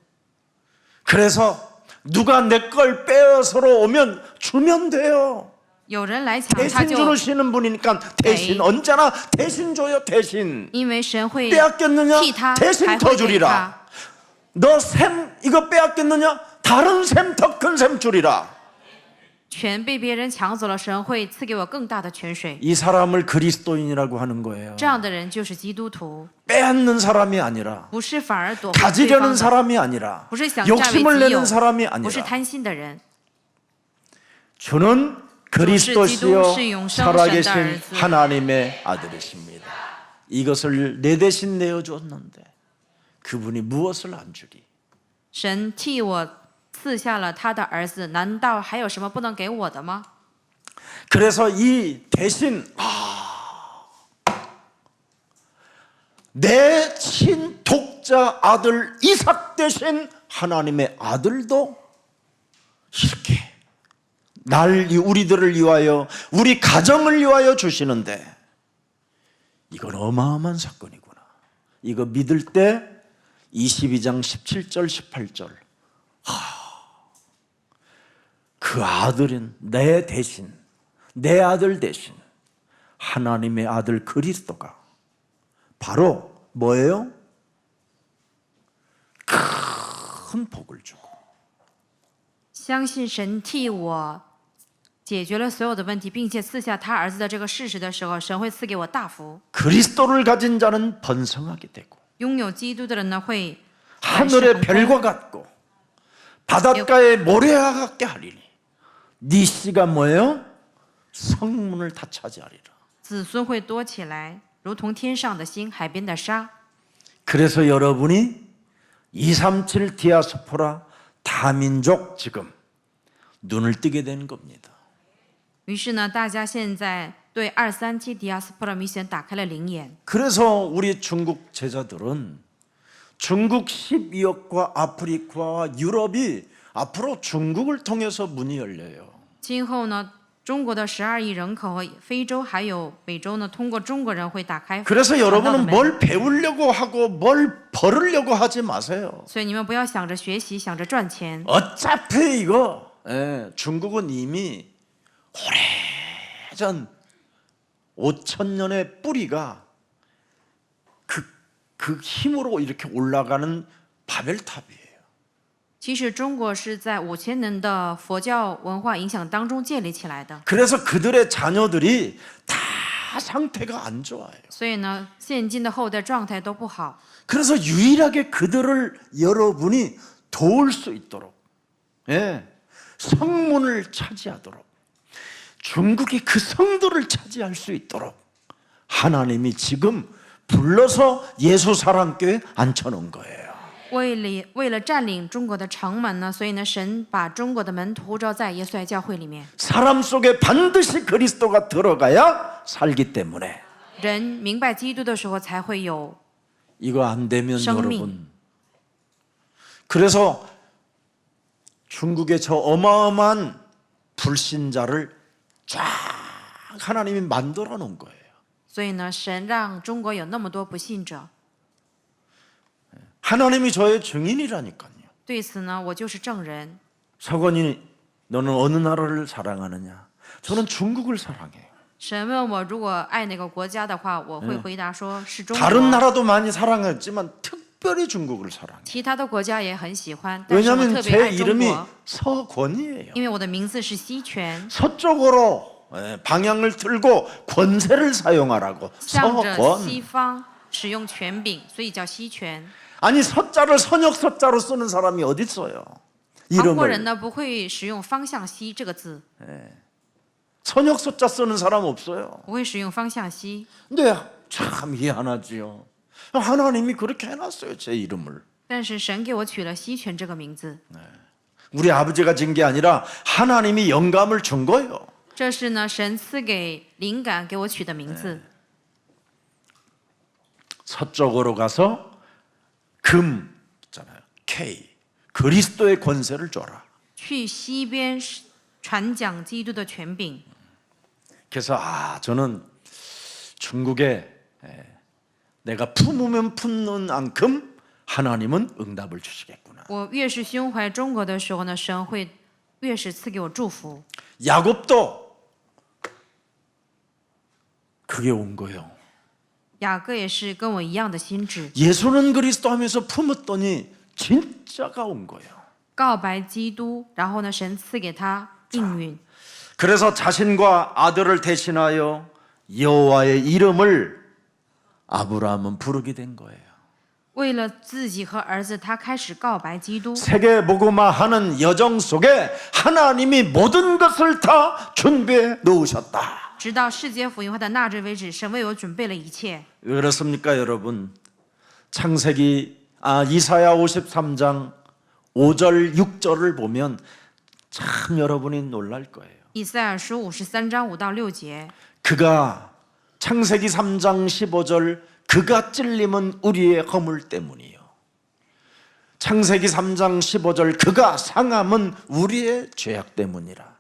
그래서 누가 내 걸 빼앗으러 오면 주면 돼요. 有人来抢，他 대신 就 주시는 분이니까 대신 언제나 대신 줘요. 대신 因为神会 빼앗겼느냐 替他， 대신 还 더 会给 주리라. 他。 너 샘 이거 빼앗겼느냐 다른 샘 더 큰 샘 주리라. 泉被别人抢走了，神会赐给我更大的泉水。 이 사람을 그리스도인이라고 하는 거예요. 这样的人就是基督徒， 빼앗는 사람이 아니라 不是反而躲避对方 가지려는 的， 사람이 아니라 不是想占为 욕심을 己有 내는 ， 사람이 不是 아니라 贪心的人。 주는 그리스도시요 기도, 살아계신 신의 하나님의 아들이십니다. 이것을 내 대신 내어주었는데 그분이 무엇을 안 주리? 神替我赐下了他的儿子，难道还有什么不能给我的吗？ 그래서 이 대신 내 친독자 아들 이삭 대신 하나님의 아들도 이렇게 우리들을 위하여 우리 가정을 위하여 주시는데 이건 어마어마한 사건이구나. 이거 믿을 때 22장 17절 18절 그 아들은 내 대신 내 아들 대신 하나님의 아들 그리스도가 바로 뭐예요? 큰 복을 주고 相信神替我解决了所有的问题，并且赐下他儿子的这个事实的时候，神会赐给我大福。 그리스도를 가진 자는 번성하게 되고 拥有基督的人呢，会 하늘의 별과 같고 바닷가의 모래와 같게 하리니 네 씨가 뭐예요? 성문을 다 차지하리라. 子孙会多起来，如同天上的星，海边的沙。 그래서 여러분이 237 디아스포라 다민족 지금 눈을 뜨게 되는 겁니다. 于是呢，大家现在对237 디아스포라 미션打开了灵眼。 그래서 우리 중국 제자들은 중국 12억과 아프리카와 유럽이 앞으로 중국을 통해서 문이 열려요. 今后呢，中国的12亿人口和非洲还有美洲呢，通过中国人会打开 그래서 传道的 여러분은 门。 뭘 배우려고 하고 뭘 벌으려고 하지 마세요. 所以你们不要想着学习，想着赚钱。 어차피 이거 중국은 이미 오래전 5,000년의 뿌리가 그 힘으로 이렇게 올라가는 바벨탑이에요. 其实中国是在5000年的佛教文化影响当中建立起来的， 그래서 그들의 자녀들이 다 상태가 안 좋아요. 所以呢，现今的后代状态都不好。 그래서 유일하게 그들을 여러분이 도울 수 있도록 성문을 차지하도록 중국이 그 성도를 차지할 수 있도록 하나님이 지금 불러서 예수 사랑교회 앉혀놓은 거예요. 为了占领中国的城门呢，所以呢，神把中国的门徒呼召在耶稣爱教会里面。 사람 속에 반드시 그리스도가 들어가야 살기 때문에 人明白基督的时候，才会有 이거 안 되면 성민. 여러분 그래서 중국의 저 어마어마한 불신자를 쫙 하나님이 만들어 놓은 거예요. 所以呢，神让中国有那么多不信者。 하나님이 저의 증인이라니까요. 对此呢，我就是证人。 서건이 너는 어느 나라를 사랑하느냐? 저는 중국을 사랑해요. 神问我如果爱哪个国家的话，我会回答说是中 다른 国。 나라도 많이 사랑했지만 특별히 중국을 사랑해요. 其他的国家也很喜欢，但是我 왜냐하면 特别 제 爱中 이름이 国， 서권이에요. 因为我的名字是西权， 서쪽으로 방향을 틀고 권세를 사용하라고 向着 서권. 西方使用权柄，所以叫西权。 아니 서자를 선역 서자로 쓰는 사람이 어디 있어요? 韩国人 이름을 呢不会使用方向西这个字， 선역 서자 쓰는 사람 없어요. 不会使用方向西。 근데 참 희한하지요. 하나님이 그렇게 해놨어요, 제 이름을. 但是神给我取了西权这个名字， 우리 아버지가 진 게 아니라 하나님이 영감을 준 거예요. 这是呢神赐给灵感给我取的名字。 서쪽으로 가서 금 있잖아요. K 그리스도의 권세를 줘라. 去西边传讲基督的权柄。 그래서 저는 중국에 내가 품으면 품는 만큼 하나님은 응답을 주시겠구나. 我越是胸怀中国的时候呢，神会越是赐给我祝福。 야곱도 그게 온 거예요. 雅各也是跟我一样的心智， 예수는 그리스도 하면서 품었더니 진짜가 온 거예요. 告白基督，然后呢，神赐给他应允。 그래서 자신과 아들을 대신하여 여호와의 이름을 아브라함은 부르게 된 거예요. 为了自己和儿子，他开始告白基督。 세계 복음화하는 여정 속에 하나님이 모든 것을 다 준비해 놓으셨다. 直到世界福音化的那日为止，神为我准备了一切。 왜 그렇습니까, 여러분? 이사야 53장 5절 6절을 보면 참 여러분이 놀랄 거예요. 以赛亚书53章5到6节， 그가 창세기 3장 15절 그가 찔림은 우리의 허물 때문이요. 창세기 3장 15절 그가 상함은 우리의 죄악 때문이라.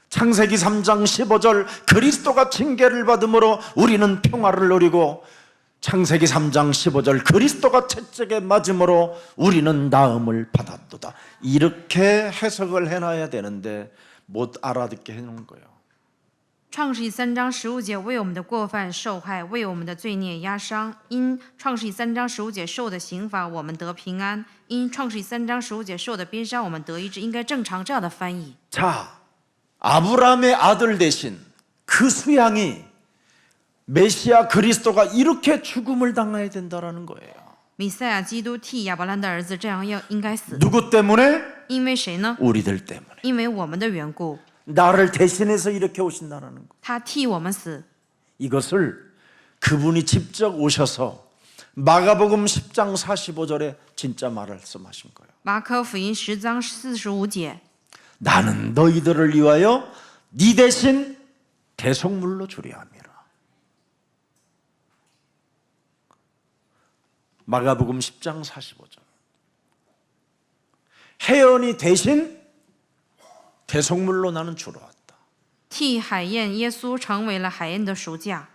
창세기 3장 15절 그리스도가 징계를 받음으로 우리는 평화를 누리고 창세기 3장 15절 그리스도가 채찍에 맞음으로 우리는 나음을 받았도다. 이렇게 해석을 해놔야 되는데 못 알아듣게 해놓은 거예요. 创世记3章15节，为我们的过犯受害，为我们的罪孽压伤。因创世记3章15节受的刑罚，我们得平安；因创世记3章15节受的鞭伤，我们得医治。应该正常这样的翻译。 자, 아브라함의 아들 대신 그 수양이 메시아 그리스도가 이렇게 죽음을 당해야 된다라는 거예요. 弥赛亚基督替亚伯兰的儿子这样应该死， 누구 때문에? 因为谁呢？ 우리들 때문에. 因为我们的缘故， 나를 대신해서 이렇게 오신다는 거. 他替我们死。 이것을 그분이 직접 오셔서 마가복음 10장 45절에 진짜 말씀하신 거예요. 马可福音10章45节， 나는 너희들을 위하여 네 대신 대속물로 주려 함이라. 마가복음 10장 45절. 혜연이 대신 대속물로 나는 주러 왔다. 替海燕耶稣成为了海燕的赎价。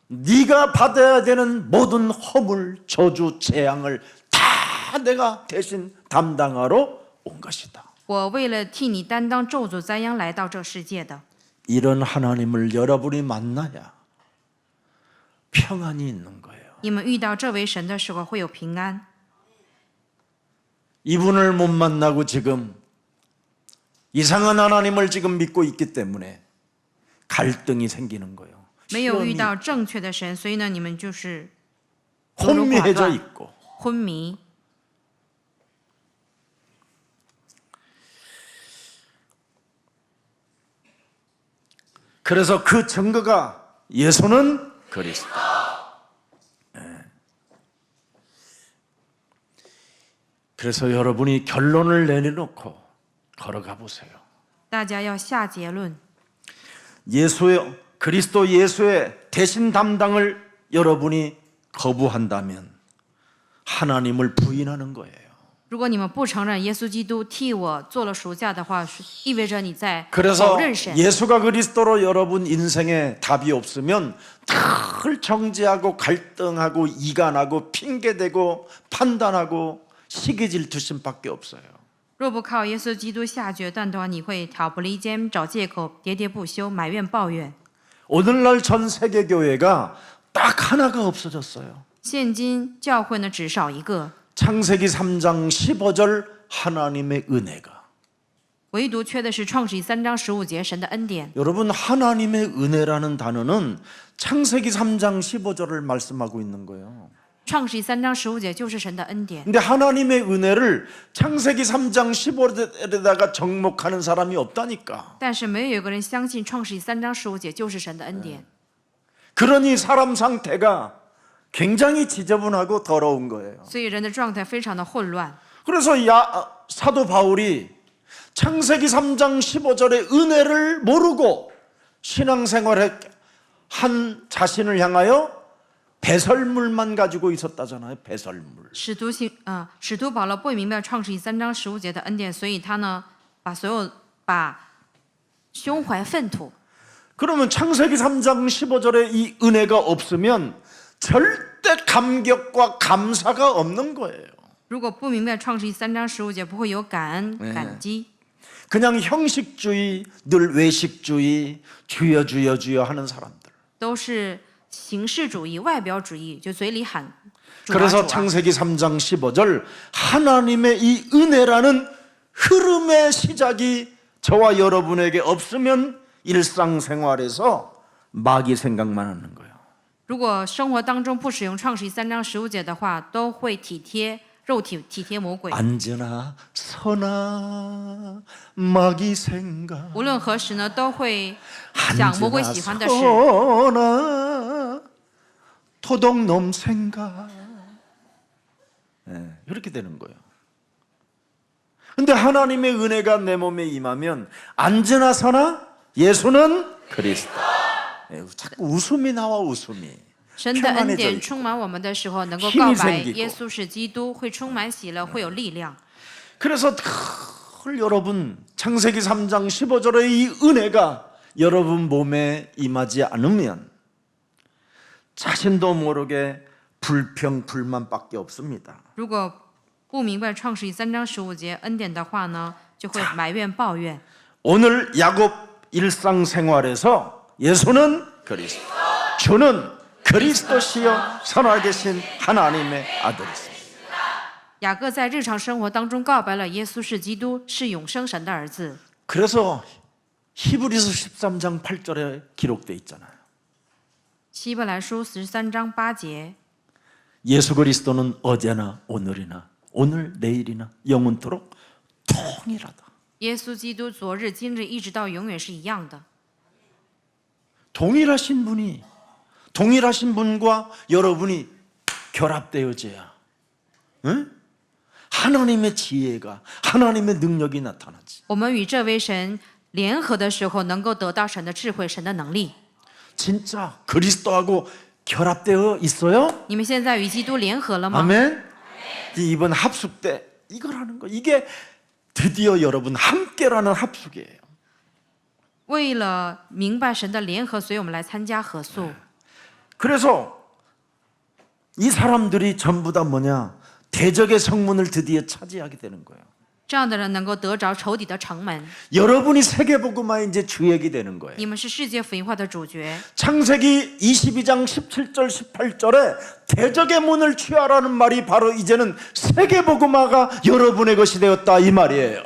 네가 받아야 되는 모든 허물, 저주, 재앙을 다 내가 대신 담당하러 온 것이다. 我为了替你担当咒诅灾殃来到这世界的。 이런 하나님을 여러분이 만나야 평안이 있는 거예요. 你们遇到这位神的时候会有平安。 이분을 못 만나고 지금 이상한 하나님을 지금 믿고 있기 때문에 갈등이 생기는 거예요. 没有遇 시험이 到正确的神，所以呢，你们就是优柔寡 혼미해져 断、 있고 昏迷。 그래서 그 증거가 예수는 그리스도. 그래서 여러분이 결론을 내려놓고 걸어가 보세요. 大家要下结论， 예수의 그리스도 예수의 대신 담당을 여러분이 거부한다면 하나님을 부인하는 거예요. 如果你们不承认耶稣基督替我做了赎价的话，是意味着你在否 그래서 认神。 예수가 그리스도로 여러분 인생에 답이 없으면 늘 정죄하고 갈등하고 이간하고 핑계대고 판단하고 시기 질투심밖에 없어요. 若不靠耶稣基督下决断的话，你会挑拨离间、找借口、喋喋不休、埋怨抱怨。 오늘날 전 세계 교회가 딱 하나가 없어졌어요. 现今教会呢只少一个， 창세기 3장 15절 하나님의 은혜가. 唯独缺的是创世记3章15节神的恩典。 여러분 하나님의 은혜라는 단어는 창세기 3장 15절을 말씀하고 있는 거예요. 创世记3章15节就是神的恩典。 근데 하나님의 은혜를 창세기 3장 15절에다가 정목하는 사람이 없다니까. 但是没有一个人相信创世记3章15节就是神的恩典。 그러니 사람 상태가 굉장히 지저분하고 더러운 거예요. 所以人的状态非常的混乱。 그래서 사도 바울이 창세기 3장 15절의 은혜를 모르고 신앙생활에 한 자신을 향하여 배설물만 가지고 있었다잖아요. 배설물. 使徒保罗不明白创世记3章15节的恩典，所以他呢把胸怀粪土。 그러면 창세기 3장 15절에 이 은혜가 없으면 절대 감격과 감사가 없는 거예요. 如果不明白创世记3章15节，不会有感恩、感激， 그냥 형식주의, 늘 외식주의, 주여 주여 주여 하는 사람들. 都是形式主义、外表主义，就嘴里喊主啊 그래서 主啊。 창세기 3장 15절 하나님의 이 은혜라는 흐름의 시작이 저와 여러분에게 없으면 일상생활에서 마귀 생각만 하는 거예요. 如果生活当中不使用创世记3章15节的话，都会体贴肉体、体贴魔鬼。 언제나 선하 마귀 생각 无论何时呢，都会想魔鬼喜欢的事。 선하 도둑놈 생각 이렇게 되는 거예요. 근데 하나님의 은혜가 내 몸에 임하면 언제나 선하 예수는 그리스도. 자꾸 웃음이 나와 웃음이. 神的恩典充满我们的时候，能够告白耶稣是基督，会充满喜乐，会有力量。 그래서 늘 여러분 창세기 3장 15절의 이 은혜가 여러분 몸에 임하지 않으면 자신도 모르게 불평 불만밖에 없습니다. 如果不明白创世记3章15节恩典的话呢，就会埋怨抱怨。 오늘 야곱 일상생활에서 예수는 그리스도, 주는 그리스도시요 살아계신 하나님의 아들이십니다. 雅各在日常生活当中告白了耶稣是基督，是永生神的儿子。 그래서 히브리서 13장 8절에 기록되어 있잖아요. 希伯来书13章8节， 예수 그리스도는 어제나 오늘이나 오늘 내일이나 영원토록 동일하다. 耶稣基督昨日、今日一直到永远是一样的。 동일하신 분과 여러분이 결합되어져야 응? 하나님의 지혜가 하나님의 능력이 나타나지. 我们与这位神联合的时候，能够得到神的智慧、神的能力。 진짜 그리스도하고 결합되어 있어요? 你们现在与基督联合了吗？ 아멘. 이번 합숙 때 이걸 하는 거 이게 드디어 여러분 함께라는 합숙이에요. 为了明白神的联合，所以我们来参加合宿。 그래서 이 사람들이 전부 다 뭐냐? 대적의 성문을 드디어 차지하게 되는 거예요. 这样的人能够得着仇敌的城门。 여러분이 세계복음화의 이제 주역이 되는 거예요. 你们是世界福音化的主角。 창세기 22장 17절 18절에 대적의 문을 취하라는 말이 바로 이제는 세계복음화가 여러분의 것이 되었다 이 말이에요.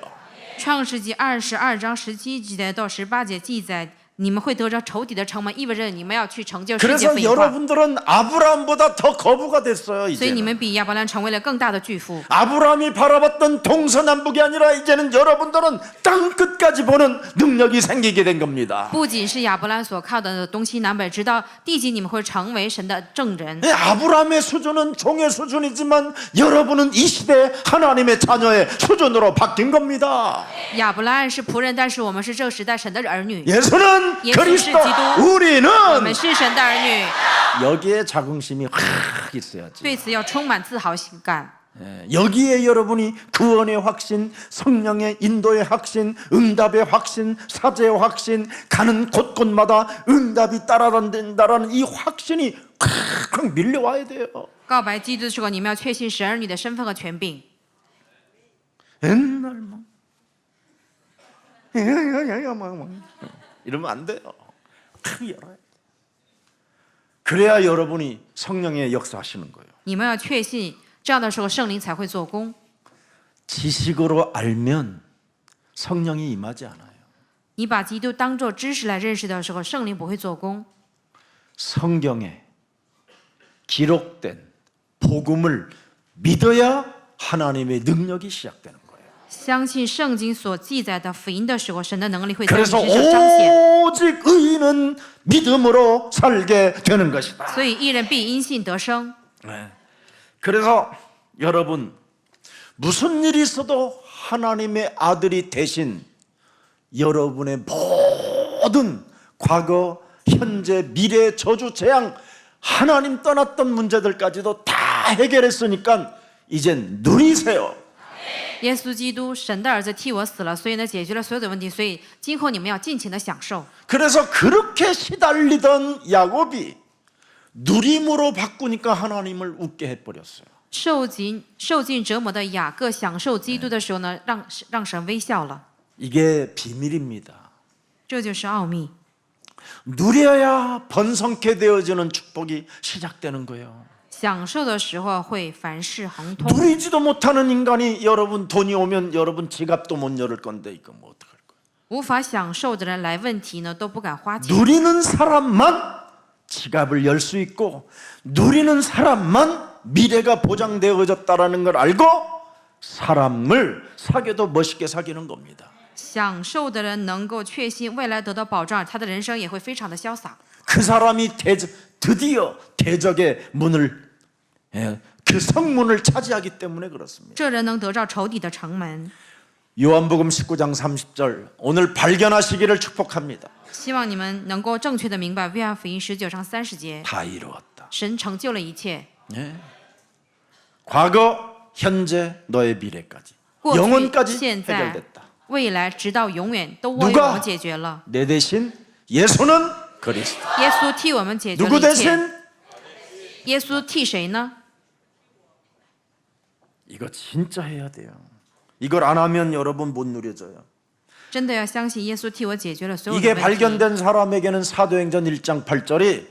创世纪22章17节到18节记载，你们会得着仇敌的城门，意味着你们要去成就世界福 그래서 音化。 여러분들은 아브라함보다 더 거부가 됐어요. 所以你 이제 们比亚伯兰成为了更大的巨富。 아브라함이 바라봤던 동서남북이 아니라 이제는 여러분들은 땅 끝까지 보는 능력이 생기게 된 겁니다. 不仅是亚伯兰所靠的东西南北，直到地极，你们会成为神的证人。 아브라함의 수준은 종의 수준이지만 여러분은 이 시대 하나님의 자녀의 수준으로 바뀐 겁니다. 亚伯兰是仆人，但是我们是这个时代神的儿女。 예수는 그리스도, 우리는 我们是神的儿女， 여기에 자긍심이 확 있어야지. 对此要充满自豪感。 여기에 여러분이 구원의 확신, 성령의 인도의 확신, 응답의 확신, 사제의 확신, 가는 곳곳마다 응답이 따라간다라는 이 확신이 콱콱 밀려와야 돼요. 告白基督的时候，你们要确信神儿女的身份和权柄。 옛날 막 이러면 안 돼요. 크게 열어야 돼. 그래야 여러분이 성령의 역사하시는 거예요. 你们要确信，这样的时候圣灵才会做工。 지식으로 알면 성령이 임하지 않아요. 你把基督当作知识来认识的时候，圣灵不会做工。 성경에 기록된 복음을 믿어야 하나님의 능력이 시작되는 거예요. 相信圣经所记载的福音的时候，神的能力会在你 그래서 身上彰显。 오직 의인은 믿음으로 살게 되는 것이다. 所以义人必因信得生。 그래서 여러분 무슨 일이 있어도 하나님의 아들이 대신 여러분의 모든 과거, 현재, 미래, 저주, 재앙 하나님 떠났던 문제들까지도 다 해결했으니까 이젠 누리세요. 耶稣基督，神的儿子替我死了，所以呢解决了所有的问题，所以今后你们要尽情的享受。 그래서 그렇게 시달리던 야곱이 누림으로 바꾸니까 하나님을 웃게 해버렸어요. 受尽折磨的雅各享受基督的时候呢，让神微笑了。 이게 비밀입니다. 这就是奥秘。 누려야 번성케 되어지는 축복이 시작되는 거예요. 享受的时候会凡事亨通。 누리지도 못하는 인간이 여러분 돈이 오면 여러분 지갑도 못 열을 건데 이거 뭐 어떡할 거예요? 无法享受的人来问题呢，都不敢花钱。 누리는 사람만 지갑을 열 수 있고 누리는 사람만 미래가 보장되어졌다라는 걸 알고 사람을 사귀어도 멋있게 사귀는 겁니다. 享受的人能够确信未来得到保障，他的人生也会非常的潇洒。 그 사람이 드디어 대적의 문을 그 성문을 차지하기 때문에 그렇습니다. 这人能得到仇敌的城门。 요한복음 19장 30절 오늘 발견하시기를 축복합니다. 希望你们能够正确的明白约翰福音19章30节， 다 이루었다. 神成就了一切， 과거, 현재, 너의 미래까지 过去、 영원까지 现在、 해결됐다. 未来，直到永远都为 누가 我们解决了。 내 대신 예수는 그리스도. 耶稣替我们解决 누구 了一切。 대신? 耶稣替谁呢？ 이거 진짜 해야 돼요. 이걸 안 하면 여러분 못 누려져요. 真的要相信耶稣替我解决了所有的 이게 问题。 발견된 사람에게는 사도행전 1장 8절이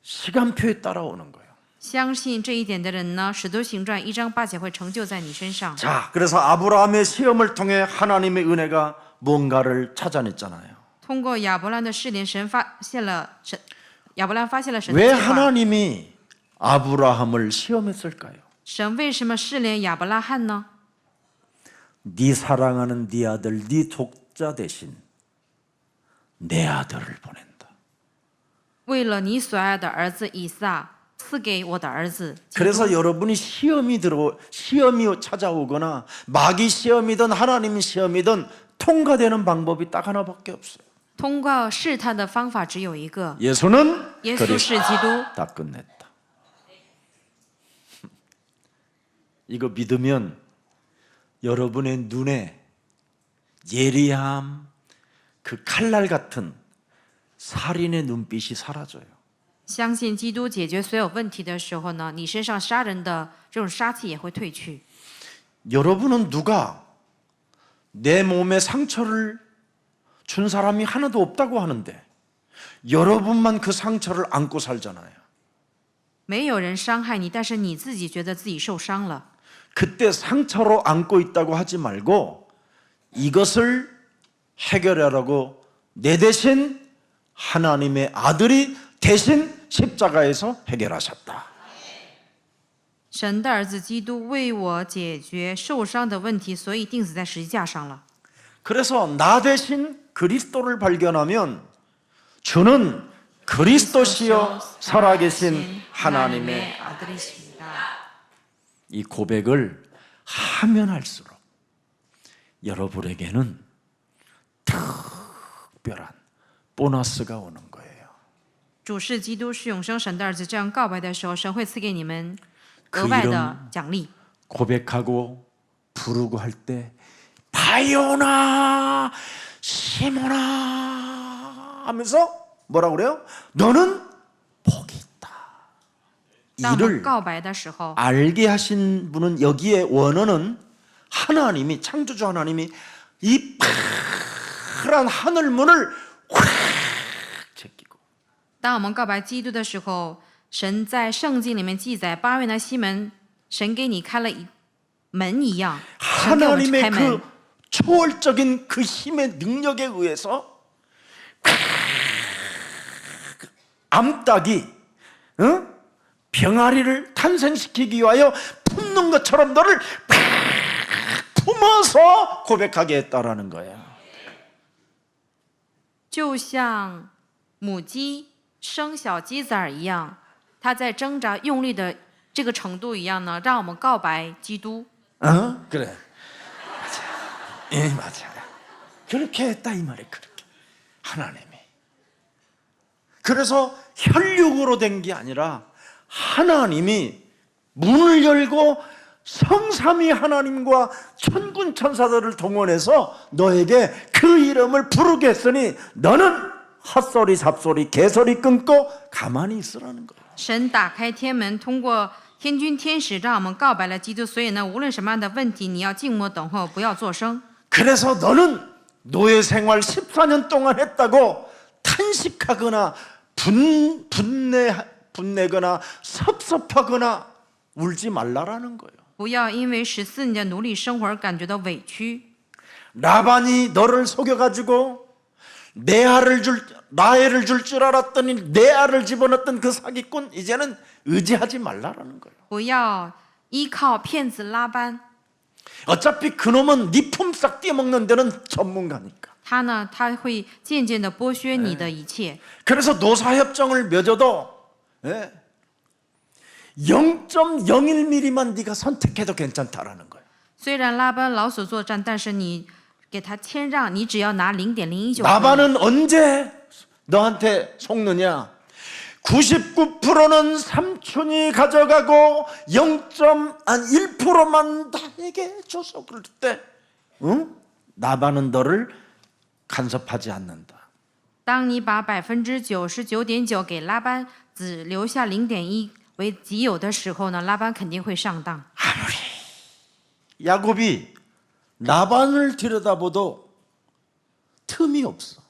시간표에 따라오는 거예요. 相信这一点的人呢，《使徒行传》1章8节会成就在你身上。 자, 그래서 아브라함의 시험을 통해 하나님의 은혜가 뭔가를 찾아냈잖아요. 通过亚伯兰的试炼，亚伯兰发现了神的 왜 计划。 하나님이 아브라함을 시험했을까요? 神为什么试炼亚伯拉罕呢？ 네 사랑하는 네 아들, 네 독자 대신 내 아들을 보낸다. 为了你所爱的儿子以撒，赐给我的儿子。 그래서 여러분이 시험이 찾아오거나 마귀 시험이든 하나님 시험이든 통과되는 방법이 딱 하나밖에 없어요. 通过试探的方法只有一个， 예수는 耶稣是基督。 다 끝냈다. 이거 믿으면 여러분의 눈에 예리함, 그 칼날 같은 살인의 눈빛이 사라져요. 相信基督解决所有问题的时候呢，你身上杀人的这种杀气也会退去。 여러분은 누가 내 몸에 상처를 준 사람이 하나도 없다고 하는데 여러분만 그 상처를 안고 살잖아요. 没有人伤害你，但是你自己觉得自己受伤了。 그때 상처로 안고 있다고 하지 말고 이것을 해결하라고 내 대신 하나님의 아들이 대신 십자가에서 해결하셨다. 神的儿子基督为我解决受伤的问题，所以钉死在十字架上了。 그래서 나 대신 그리스도를 발견하면 주는 그리스도시요 살아계신 하나님의 아들이십니다. 이 고백을 하면 할수록 여러분에게는 특별한 보너스가 오는 거예요. 主是基督，是永生神的儿子。这样告白的时候，神会赐给你们额外的奖励。 고백하고 부르고 할 때 바요나 시모나 하면서 뭐라고 그래요? 너는 복이 있다. 当我们 이를 告白的时候， 알게 하신 분은 여기에 원어는 하나님이 창조주 하나님이 이 파란 하늘문을 확 제끼고 当我们告白基督的时候，神在圣经里面记载，八月的西门，神给你开了一门一样，神给我们 하나님의 开门 그 。 초월적인 그 힘의 능력에 의해서 암탉이 병아리를 탄생시키기 위하여 품는 것처럼 너를 품어서 고백하게 했다라는 거예요. 就像母鸡生小鸡仔儿一样，它在挣扎用力的这个程度一样呢，让我们告白基督。 그래. 맞아. 예, 맞아. 그렇게 했다 이 말이에요. 그렇게 하나님이. 그래서 혈육으로 된 게 아니라 하나님이 문을 열고 성삼위 하나님과 천군 천사들을 동원해서 너에게 그 이름을 부르게 했으니 너는 헛소리 잡소리 개소리 끊고 가만히 있으라는 거예요. 神打开天门，通过天君天使让我们告白了基督。所以呢，无论什么样的问题，你要静默等候，不要作声。 그래서 너는 노예 생활 14년 동안 했다고 탄식하거나 분내거나 섭섭하거나 울지 말라라는 거예요. 不要因为14年的奴隶生活而感觉到委屈。 라반이 너를 속여가지고 나애를 줄 줄 알았더니 내 알을 집어넣었던 그 사기꾼 이제는 의지하지 말라라는 거예요. 不要依靠骗子拉班， 어차피 그놈은 네 품삯 떼먹는 데는 전문가니까. 他会渐渐的剥削你的一切。 그래서 노사협정을 맺어도 0.01mm만 네가 선택해도 괜찮다라는 거예요. 虽然拉班老所作战，但是你给他谦让，你只要拿0.01就可以。 라반은 언제 너한테 속느냐? 99%는 삼촌이 가져가고 0.1%만 나에게 줘서 그럴 때 라반은 너를 간섭하지 않는다. 当你把99.9%给拉班，只留下0.1为己有的时候呢，拉班肯定会上当。 아무리 야곱이 라반을 들여다봐도 틈이 없어.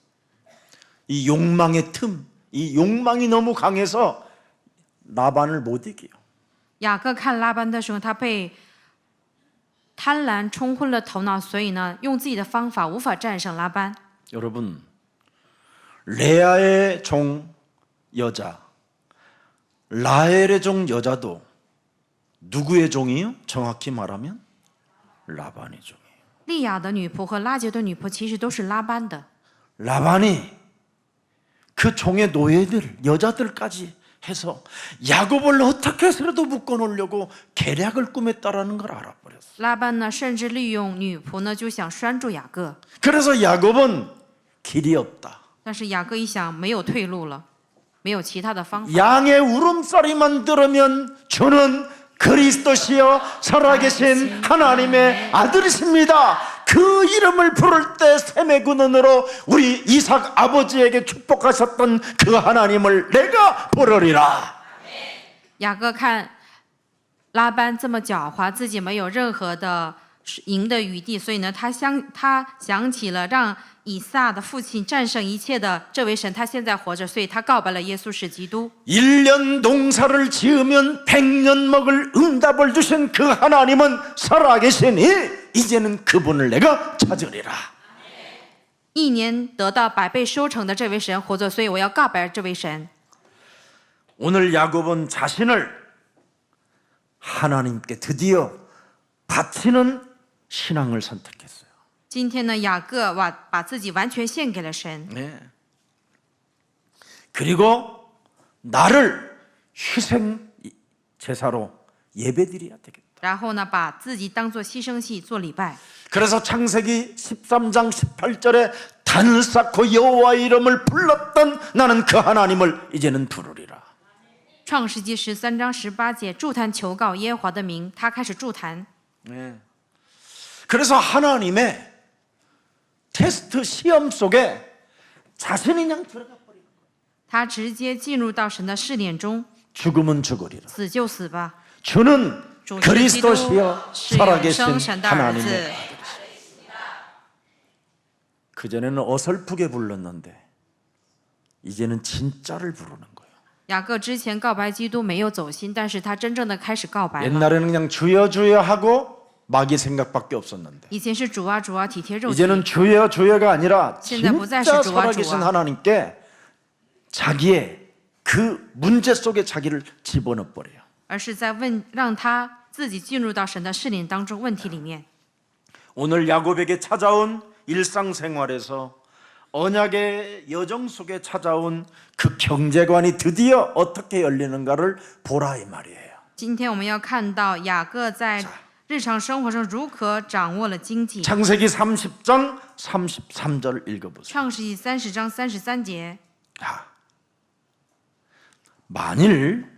이 욕망의 틈, 이 욕망이 너무 강해서 라반을 못 이겨요. 雅各看拉班的时候，他被贪婪冲昏了头脑，所以呢，用自己的方法无法战胜拉班。 여러분, 레아의 종 여자, 라헬의 종 여자도 누구의 종이요? 정확히 말하면 라반의 종이에요. 利亚的女仆和拉结的女仆其实都是拉班的。 라반이 그 종의 노예들, 여자들까지 해서 야곱을 어떻게 해서라도 묶어놓으려고 계략을 꾸몄다라는 걸 알아버렸어. 拉班呢，甚至利用女仆呢，就想拴住雅各。 그래서 야곱은 길이 없다. 但是雅各一想，没有退路了，没有其他的方法。 양의 울음소리만 들으면 주는 그리스도시여 살아계신 하나님의 아들이십니다. 그 이름을 부를 때 샘의 근원으로 우리 이삭 아버지에게 축복하셨던 그 하나님을 내가 부르리라. 雅各看拉班这么狡猾，自己没有任何的赢的余地，所以呢，他想起了让以撒的父亲战胜一切的这位神，他现在活着，所以他告白了耶稣是基督。 1년 농사를 지으면 100년 먹을 응답을 주신 그 하나님은 살아계시니 이제는 그분을 내가 찾으리라. 一年得到100倍收成的这位神活着，所以我要告白这位神。 오늘 야곱은 자신을 하나님께 드디어 바치는 신앙을 선택했어요. 今天呢，雅各把自己完全献给了神， 네. 그리고 나를 희생 제사로 예배드려야 되겠다. 然后呢，把自己当作牺牲祭做礼拜。 그래서 창세기 13장 18절에 단을 쌓고 여호와의 이름을 불렀던 나는 그 하나님을 이제는 부르리라. 创世纪13章18节，祝坛求告耶和华的名，他开始祝坛。 네. 그래서 하나님의 테스트 시험 속에 자신이 그냥 들어가 버리는 거예요. 他直接进入到神的试炼中， 죽으면 죽으리라. 死就死吧。 주는 主是基督， 그리스도시여 是永 살아계신 生神的儿 하나님의 子。 그전에는 어설프게 불렀는데 이제는 진짜를 부르는 거예요. 雅各之前告白基督没有走心，但是他真正的开始告白了。 옛날에는 그냥 주여 주여 하고 마귀 생각밖에 없었는데 以前是主啊主啊体贴肉体， 이제는 주여 주여가 아니라 진짜 진짜 주와, 주와. 살아계신 하나님께 자기의 그 문제 속에 자기를 집어넣어 버려요. 而是在让他自己进入到神的试炼当中问题里面。 오늘 야곱에게 찾아온 일상생활에서 언약의 여정 속에 찾아온 그 경제관이 드디어 어떻게 열리는가를 보라 이 말이에요. 今天我们要看到雅各在日常生活中如何掌握了经济。 창세기 30장 33절 읽어보세요. 创世纪30章33节， 만일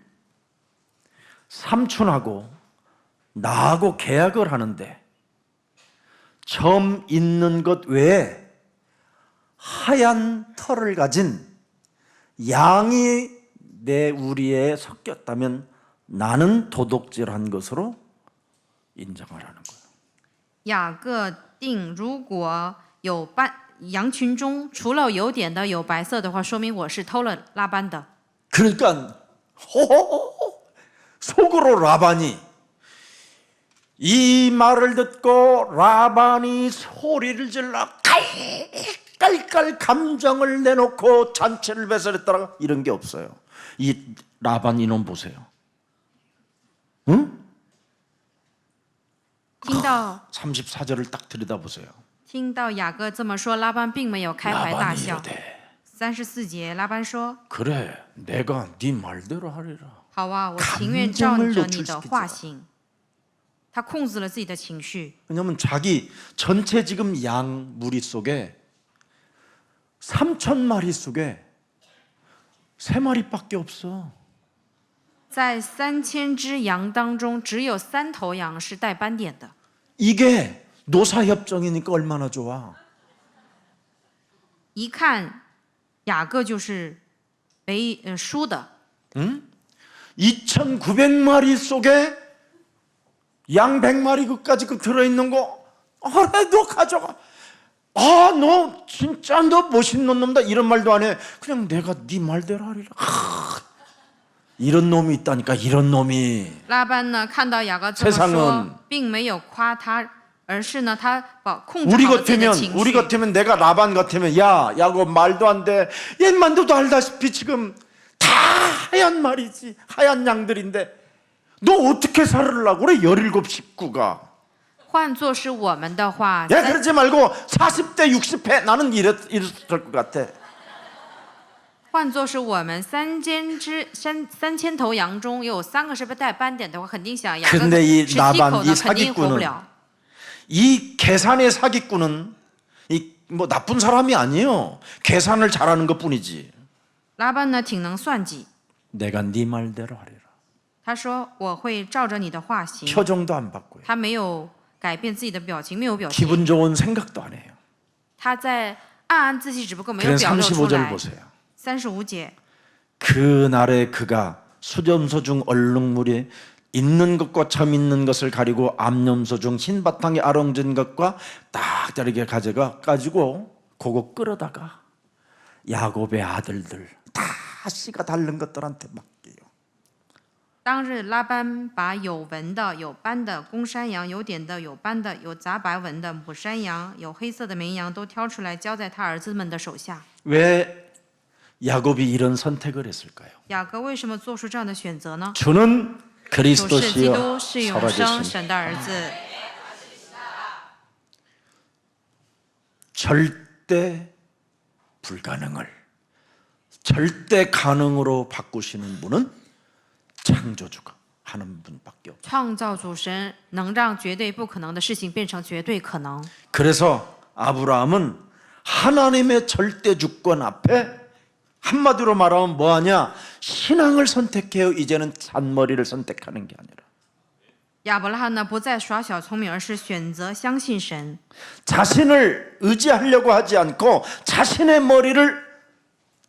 삼촌하고 나하고 계약을 하는데 점 있는 것 외에 하얀 털을 가진 양이 내 우리에 섞였다면 나는 도둑질한 것으로 인정하라는 거예요. 雅各定如果有羊群中除了有点的有白色的话，说明我是偷了拉班的。 그러니까 속으로 라반이 이 말을 듣고 라반이 소리를 질러 깔깔깔 감정을 내놓고 잔치를 배설했다가 이런 게 없어요. 이 라반 이놈 보세요. 응? 听到 34절을 딱 들여다보세요. 听到雅各这么说，拉班并没有开怀大 라반이 笑。 이르되 34节，拉班说 그래 내가 네 말대로 하리라. ：“好啊，我情愿照着你的话行。”他控制了自己的情绪， 왜냐하면 자기 전체 지금 양 무리 속에 3,000마리 속에 3마리밖에 없어. 在3000只羊当中，只有3头羊是带斑点的。 이게 노사협정이니까 얼마나 좋아. 一看，雅各就是输的。 2,900마리 속에 양 100마리 그까지 그 들어있는 거 그래 너 가져가. 아 너 진짜 너 멋있는 놈다 이런 말도 안 해. 그냥 내가 네 말대로 하리라. 이런 놈이 있다니까. 이런 놈이 拉班呢，看到雅各这么 세상은 说，并没有夸他，而是呢，他控制 우리 好了自己的 같으면 情 우리 绪。 같으면 내가 라반 같으면 야 야곱 말도 안 돼. 얘만도 알다시피 지금 다 하얀 말이지. 하얀 양들인데 너 어떻게 살으려고 그래 17 식구가. 换作是我们的话， 야 그러지 말고 40대 60회 나는 이랬을 것 같아. 换作是我们3000头羊中有3个是带斑点的话，肯定想雅各 근데 이 17 口 라반 이 的肯定活不 사기꾼은 了。 이 계산의 사기꾼은 이 뭐 나쁜 사람이 아니에요. 계산을 잘하는 것뿐이지. 拉班呢挺能算计， 내가 네 말대로 하리라. 他说我会照着你的话行。 표정도 안 바꿔요. 他没有改变自己的表情，没有表情， 기분 좋은 생각도 안 해요. 他在暗暗自己，只不过没有 그래 表露出 35절 来。 보세요. 35节， 그날에 그가 수염소 중 얼룩무리에 있는 것과 점 있는 것을 가리고 암염소 중 흰바탕에 아롱진 것과 딱 자르게 가지고 그거 끌어다가 야곱의 아들들 다 씨가 다른 것들한테 맡겨요. 当日拉班把有纹的、有斑的公山羊、有点的、有斑的、有杂白纹的母山羊、有黑色的绵羊都挑出来，交在他儿子们的手下。 왜 야곱이 이런 선택을 했을까요? 雅各为什么做出这样的选择呢？ 주는 主是基督， 그리스도시여 是永生 살아계신 神的儿子， 절대 불가능을 절대 가능으로 바꾸시는 분은 창조주가 하는 분밖에 없어요. 创造主神能让绝对不可能的事情变成绝对可能。 그래서 아브라함은 하나님의 절대 주권 앞에 한마디로 말하면 뭐하냐? 신앙을 선택해요. 이제는 잔머리를 선택하는 게 아니라 亚伯拉罕呢，不再耍小聪明，而是选择相信神。 자신을 의지하려고 하지 않고 자신의 머리를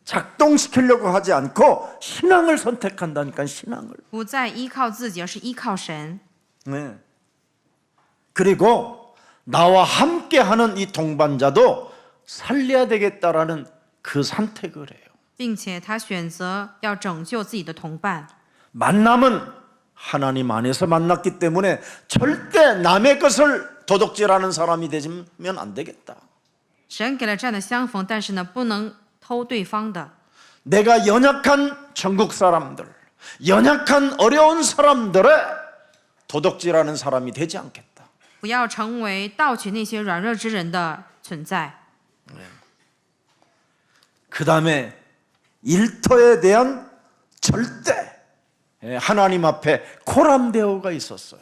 작동시키려고 하지 않고 신앙을 선택한다니까, 신앙을. 不再依靠自己，而是依靠神。 네. 그리고 나와 함께하는 이 동반자도 살려야 되겠다라는 그 선택을 해요. 并且他选择要拯救自己的同伴。 만남은 하나님 안에서 만났기 때문에 절대 남의 것을 도둑질하는 사람이 되면 안 되겠다. 神给了这样的相逢，但是呢，不能偷对方的。 내가 연약한 전국 사람들, 연약한 어려운 사람들의 도둑질하는 사람이 되지 않겠다. 不要成为盗取那些软弱之人的存在。 그 다음에 일터에 대한 절대 하나님 앞에 코람데오가 있었어요.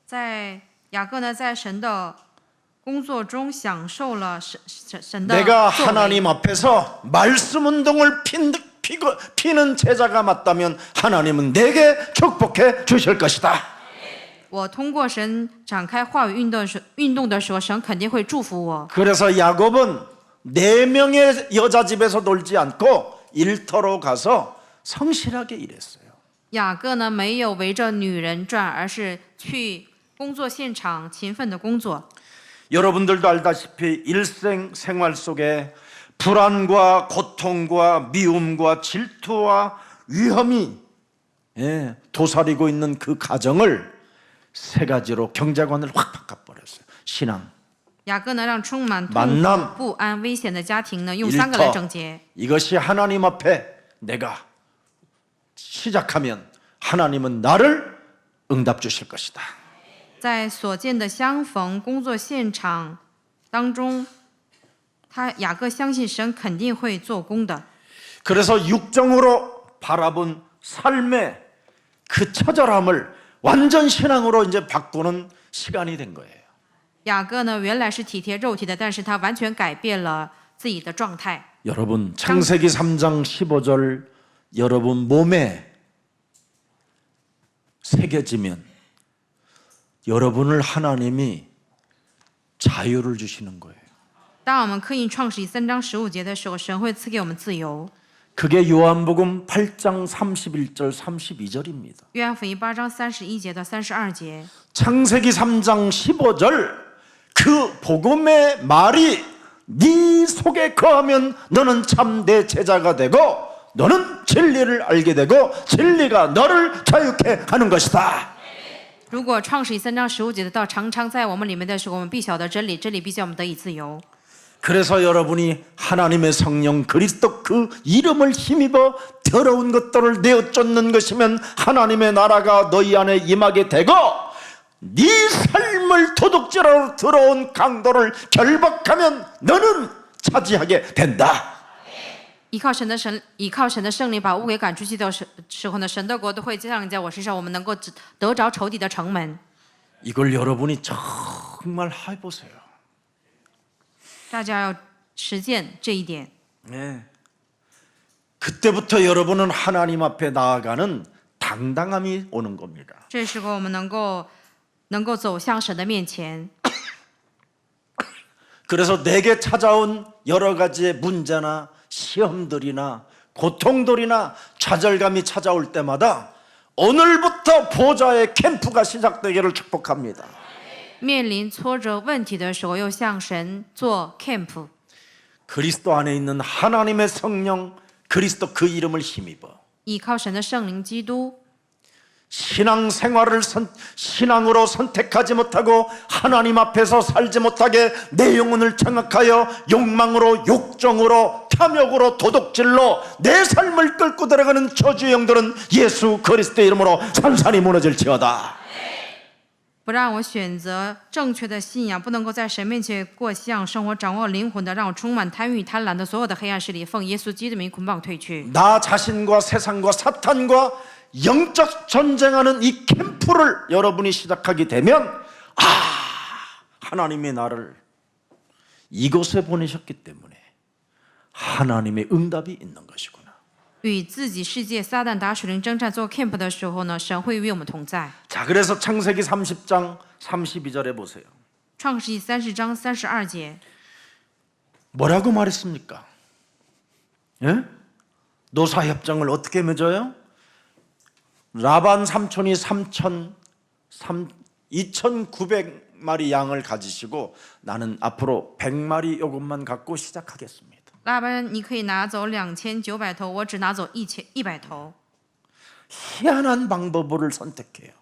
在雅各呢，在神的工作中享受了神的 내가 作为。 하나님 앞에서 말씀 운동을 피는 제자가 맞다면 하나님은 내게 축복해 주실 것이다. 我通过神展开话语运动的时候，神肯定会祝福我。 그래서 야곱은 4명의 여자 집에서 놀지 않고 일터로 가서 성실하게 일했어요. 雅各呢，没有围着女人转，而是去工作现场勤奋的工作。 여러분들도 알다시피 일생 생활 속에 불안과 고통과 미움과 질투와 위험이 도사리고 있는 그 가정을 3가지로 경제관을 확 바꿔버렸어요. 신앙, 雅各呢，让充满痛 만남 苦、不安、危险的家庭呢，用3个来整洁。 이것이 하나님 앞에 내가 시작하면 하나님은 나를 응답 주실 것이다. 在所见的相逢工作现场当中，雅各相信神肯定会做工的。 그래서 육정으로 바라본 삶의 그 처절함을 완전 신앙으로 이제 바꾸는 시간이 된 거예요. 雅各呢，原来是体贴肉体的，但是他完全改变了自己的状态。 여러분, 창세기 3장 15절 여러분 몸에 새겨지면 여러분을 하나님이 자유를 주시는 거예요. 当我们刻印创世记3章15节的时候，神会赐给我们自由。 그게 요한복음 8장 31절 32절입니다. 约翰福音8章31节到32节。 창세기 3장 15절 그 복음의 말이 네 속에 거하면 너는 참 내 제자가 되고 너는 진리를 알게 되고 진리가 너를 자유케 하는 것이다. 如果创世记3章15节的道常常在我们里面的时候，我们必晓得真理，真理必叫我们得以自由。 그래서 여러분이 하나님의 성령 그리스도 그 이름을 힘입어 더러운 것들을 내어 쫓는 것이면 하나님의 나라가 너희 안에 임하게 되고 네 삶을 도둑질하러 들어온 강도를 결박하면 너는 차지하게 된다. 依靠神的圣灵把污鬼赶出去的时候呢，神的国都会降临在我身上，我们能够得着仇敌的城门。 이걸 여러분이 정말 해보세요. 大家要实践这一点。 네. 그때부터 여러분은 하나님 앞에 나아가는 당당함이 오는 겁니다. 这时候我们能够走向神的面前。 그래서 내게 찾아온 여러 가지의 문제나 시험들이나 고통들이나 좌절감이 찾아올 때마다 오늘부터 보좌의 캠프가 시작되기를 축복합니다. 面临挫折问题的时候，又向神做 camp。 그리스도 안에 있는 하나님의 성령 그리스도 그 이름을 힘입어 依靠神的圣灵基督， 신앙생활을 신앙으로 선택하지 못하고 하나님 앞에서 살지 못하게 내 영혼을 장악하여 욕망으로 욕정으로 탐욕으로 도둑질로 내 삶을 끌고 들어가는 저주의 영들은 예수 그리스도의 이름으로 산산이 무너질지어다. 不让我选择正确的信仰，不能够在神面前过信仰生活，掌握灵魂的，让我充满贪欲贪婪的所有的黑暗势力，奉耶稣基督的名捆绑退去。 나 자신과 세상과 사탄과 영적 전쟁하는 이 캠프를 여러분이 시작하게 되면 하나님이 나를 이곳에 보내셨기 때문에 하나님의 응답이 있는 것이구나. 与自己世界撒旦打属灵征战做 camp 的时候呢，神会与我们同在。 자, 그래서 창세기 30장 32절에 보세요. 创世纪30章32节， 뭐라고 말했습니까? 예? 노사 협정을 어떻게 맺어요? 라반 삼촌이 2,900마리 양을 가지시고 나는 앞으로 100마리 요것만 갖고 시작하겠습니다. 拉班，你可以拿走2900头，我只拿走100头。 희한한 방법을 선택해요.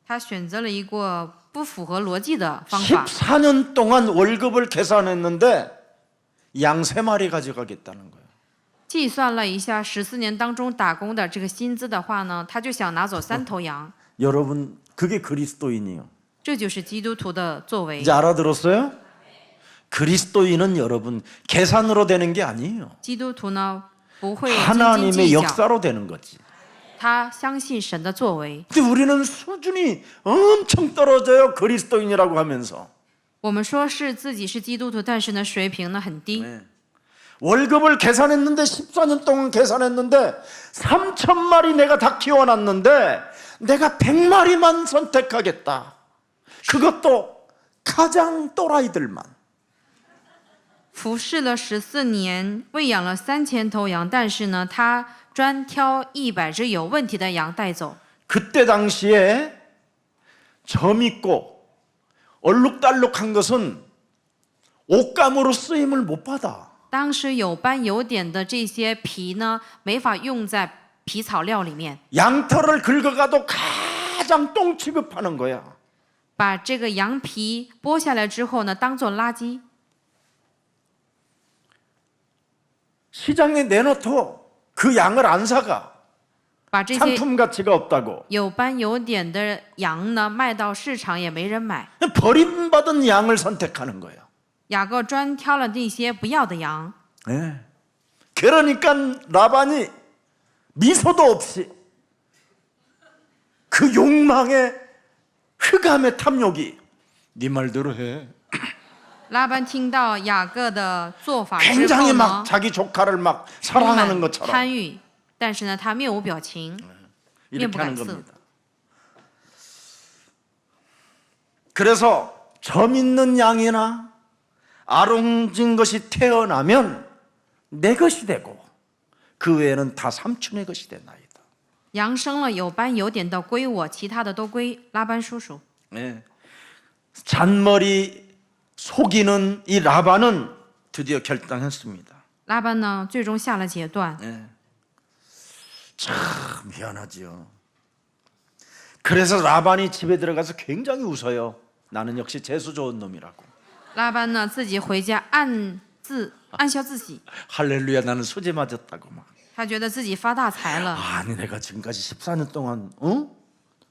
他选择了一个不符合逻辑的方法。 14년 동안 월급을 계산했는데 양 3마리 가져가겠다는 거예요. 计算了一下14年当中打工的这个薪资的话呢，他就想拿走3头羊。 여러분, 그게 그리스도인이요. 这就是基督徒的作为。 이제 알아들었어요? 그리스도인은 여러분 계산으로 되는 게 아니에요. 基督徒呢不会斤斤 하나님의 计较， 역사로 되는 거지. 他相信神的作为。 근데 우리는 수준이 엄청 떨어져요. 그리스도인이라고 하면서. 我们说是自己是基督徒，但是呢水平呢很低。 네. 월급을 계산했는데 14년 동안 계산했는데 3,000마리 내가 다 키워놨는데 내가 100마리만 선택하겠다. 그것도 가장 또라이들만. 服侍了14年，喂养了3000头羊，但是呢，他专挑100只有问题的羊带走。 그때 당시에 점 있고 얼룩달룩한 것은 옷감으로 쓰임을 못 받아. 当时有斑有点的这些皮呢，没法用在皮草料里面， 양털을 긁어가도 가장 똥 취급하는 거야. 把这个羊皮剥下来之后呢，当做垃圾。 시장에 내놓고 그 양을 안 사가. 把这些 상품 가치가 없다고. 有斑有点的羊呢，卖到市场也没人买。 버림받은 양을 선택하는 거예요. 雅各专挑了那些不要的羊， 네. 그러니까 라반이 미소도 없이 그 욕망의 흑암의 탐욕이 네 말대로 해. 拉班听到雅各的做法之 굉장히 后 막 呢， 자기 조카를 막 充 사랑하는 满 것처럼 贪欲，但是呢，他面无表情，面 이렇게 不 하는 改色。 겁니다. 그래서 점 있는 양이나 아롱진 것이 태어나면 내 것이 되고 그 외에는 다 삼촌의 것이 되나이다. 羊生了有斑有点的归我，其他的都归拉班叔叔。 네. 잔머리 속이는 이 라반은 드디어 결단했습니다. 拉班呢，最终下了决断。 네. 참 미안하지요. 그래서 라반이 집에 들어가서 굉장히 웃어요. 나는 역시 재수 좋은 놈이라고. 拉班呢，自己回家暗笑自己， 할렐루야, 나는 수지 맞았다고 막. 他觉得自己发大财了。 아니 내가 지금까지 14년 동안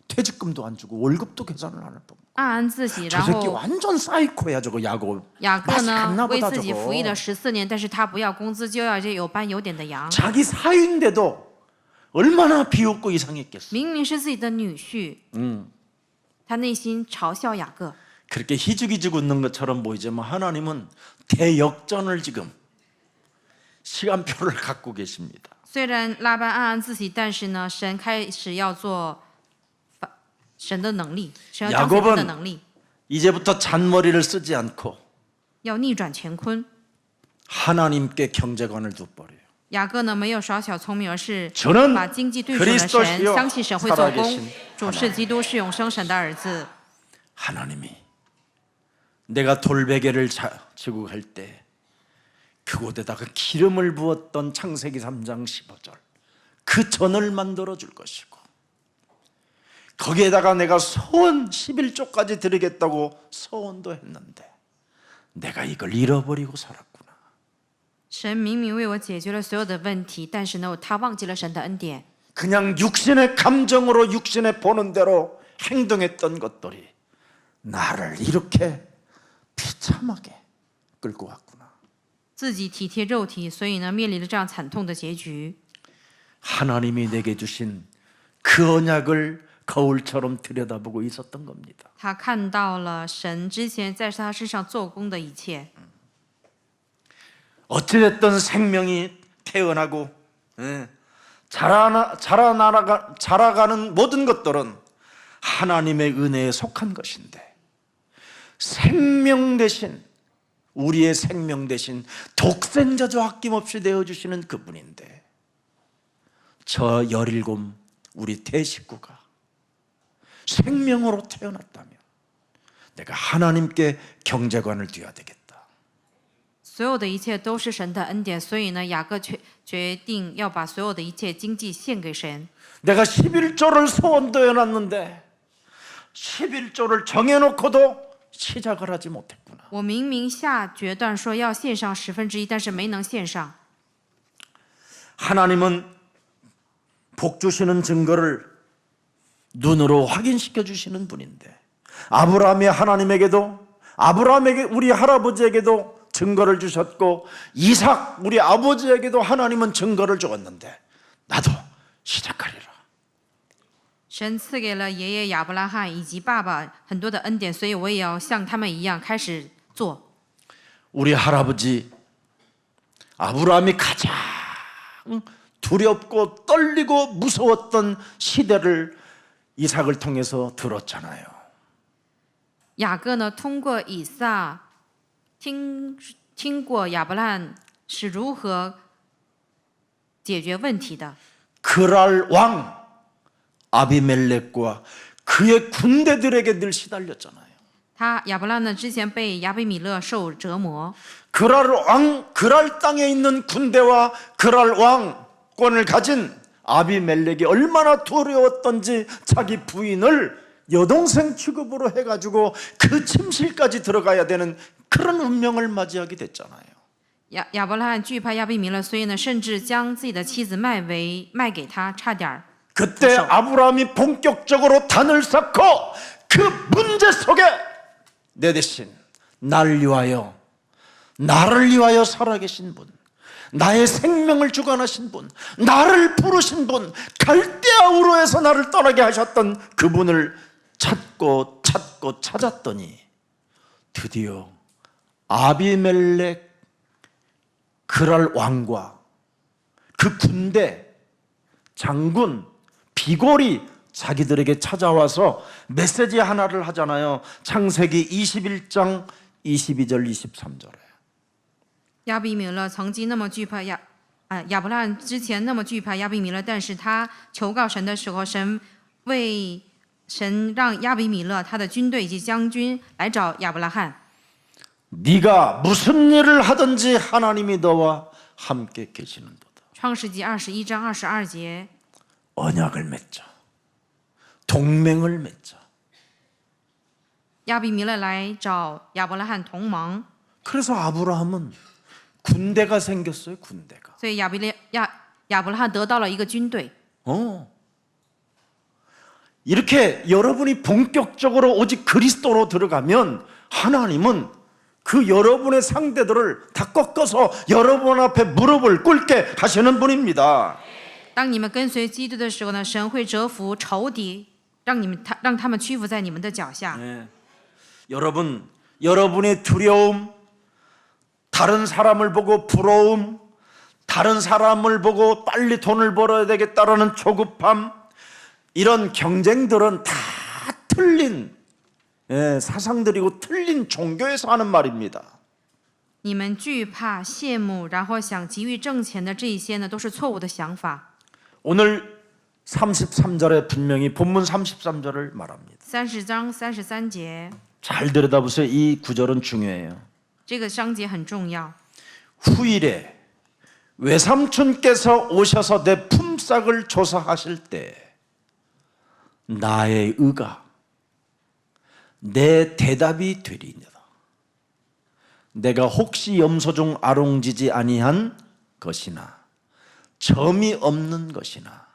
퇴직금도 안 주고 월급도 계산을 안 할 법. 暗暗自喜， 저 然 새끼 后 완전 사이코야 저거 야곱. 雅各 맛이 呢 갔나 为 보다 自己服役 저거. 了14年，但是他不要工资，就要这有斑有点的羊。 자기 사위인데도 얼마나 비웃고 이상했겠어. 明明是自己的女婿，他内心嘲笑雅各。 그렇게 희죽희죽 웃는 것처럼 보이지만 하나님은 대역전을 지금 시간표를 갖고 계십니다. 虽然拉班暗暗自喜，但是呢，神开始要做神的能力，神要彰显他的能力， 이제부터 잔머리를 쓰지 않고 要逆转乾坤。 하나님께 경제관을 둬버려요. 雅各呢没有耍小聪明，而是 저는 把经济对准了 그리스도시요 神，相信神会做工 살아계신 。主是基督，是永生神的儿子。 하나님이 내가 돌베개를 지고 갈 때 그곳에다가 기름을 부었던 창세기 3장 15절 그 전을 만들어 줄 것이고 거기에다가 내가 소원 11조까지 드리겠다고 소원도 했는데 내가 이걸 잃어버리고 살았구나. 神明明为我解决了所有的问题，但是呢，他忘记了神的恩典。 그냥 육신의 감정으로 육신의 보는 대로 행동했던 것들이 나를 이렇게 비참하게 끌고 왔구나. 自己体贴肉体，所以呢，面临了这样惨痛的结局。 하나님이 내게 주신 그 언약을 거울처럼 들여다보고 있었던 겁니다. 他看到了神之前在他身上做工的一切。 어찌됐든 생명이 태어나고 자라가는 모든 것들은 하나님의 은혜에 속한 것인데 생명 대신 우리의 생명 대신 독생자도 아낌없이 내어주시는 그분인데 저 17 우리 대식구가 생명으로 태어났다면 내가 하나님께 경제관을 둬야 되겠다. 所有的一切都是神的恩典，所以呢，雅各决定要把所有的一切经济献给神。 내가 11조를 소원도 해놨는데 11조를 정해놓고도 시작을 하지 못했구나. 我明明下决断说要献上1/10，但是没能献上。 하나님은 복 주시는 증거를 눈으로 확인시켜 주시는 분인데 아브라함이 하나님에게도 아브라함에게 우리 할아버지에게도 증거를 주셨고 이삭 우리 아버지에게도 하나님은 증거를 주었는데 나도 시작하리라. 神赐给了爷爷亚伯拉罕以及爸爸很多的恩典，所以我也要像他们一样开始做。 우리 할아버지 아브라함이 가장 두렵고 떨리고 무서웠던 시대를 이삭을 통해서 들었잖아요. 雅各呢，通过以撒听过亚伯拉罕是如何解决问题的。 그랄 왕 아비멜렉과 그의 군대들에게 늘 시달렸잖아요. 亚伯拉罕呢之前被亚比米勒受折磨， 그랄 왕 그랄 땅에 있는 군대와 그랄 왕권을 가진 아비멜렉이 얼마나 두려웠던지 자기 부인을 여동생 취급으로 해가지고 그 침실까지 들어가야 되는 그런 운명을 맞이하게 됐잖아요. 亚伯拉罕惧怕亚比米勒，所以呢，甚至将自己的妻子卖给他，差点 그때 아브라함이 본격적으로 단을 쌓고 그 문제 속에 내 대신 나를 위하여 살아계신 분, 나의 생명을 주관하신 분, 나를 부르신 분, 갈대아 우르에서 나를 떠나게 하셨던 그분을 찾고 찾았더니 드디어 아비멜렉 그랄 왕과 그 군대 장군 비골이 자기들에게 찾아와서 메시지 하나를 하잖아요. 창세기 21장 22절 23절에 亚比米勒曾经那么惧怕亚伯拉罕之前那么惧怕亚比米勒，但是他求告神的时候，神让亚比米勒他的军队以及将军来找亚伯拉罕。 네가 무슨 일을 하든지 하나님이 너와 함께 계시는도다. 创世纪21章22节， 언약을 맺자. 동맹을 맺자. 亚比米勒来找亚伯拉罕同盟， 그래서 아브라함은 군대가 생겼어요. 군대가. 所以亚伯拉罕得到了一个军队。 이렇게 여러분이 본격적으로 오직 그리스도로 들어가면 하나님은 그 여러분의 상대들을 다 꺾어서 여러분 앞에 무릎을 꿇게 하시는 분입니다. 当你们跟随基督的时候呢，神会折服仇敌，让他们屈服在你们的脚下。 여러분의 두려움, 다른 사람을 보고 부러움, 다른 사람을 보고 빨리 돈을 벌어야 되겠다라는 조급함, 이런 경쟁들은 다 틀린 사상들이고 틀린 종교에서 하는 말입니다. 你们惧怕、羡慕，然后想急于挣钱的这一些呢，都是错误的想法。 오늘 33절에 분명히 본문 33절을 말합니다. 30章33节， 잘 들여다보세요. 이 구절은 중요해요. 这个章节很重要。 후일에 외삼촌께서 오셔서 내 품삯을 조사하실 때 나의 의가 내 대답이 되리니라. 내가 혹시 염소 중 아롱지지 아니한 것이나 점이 없는 것이나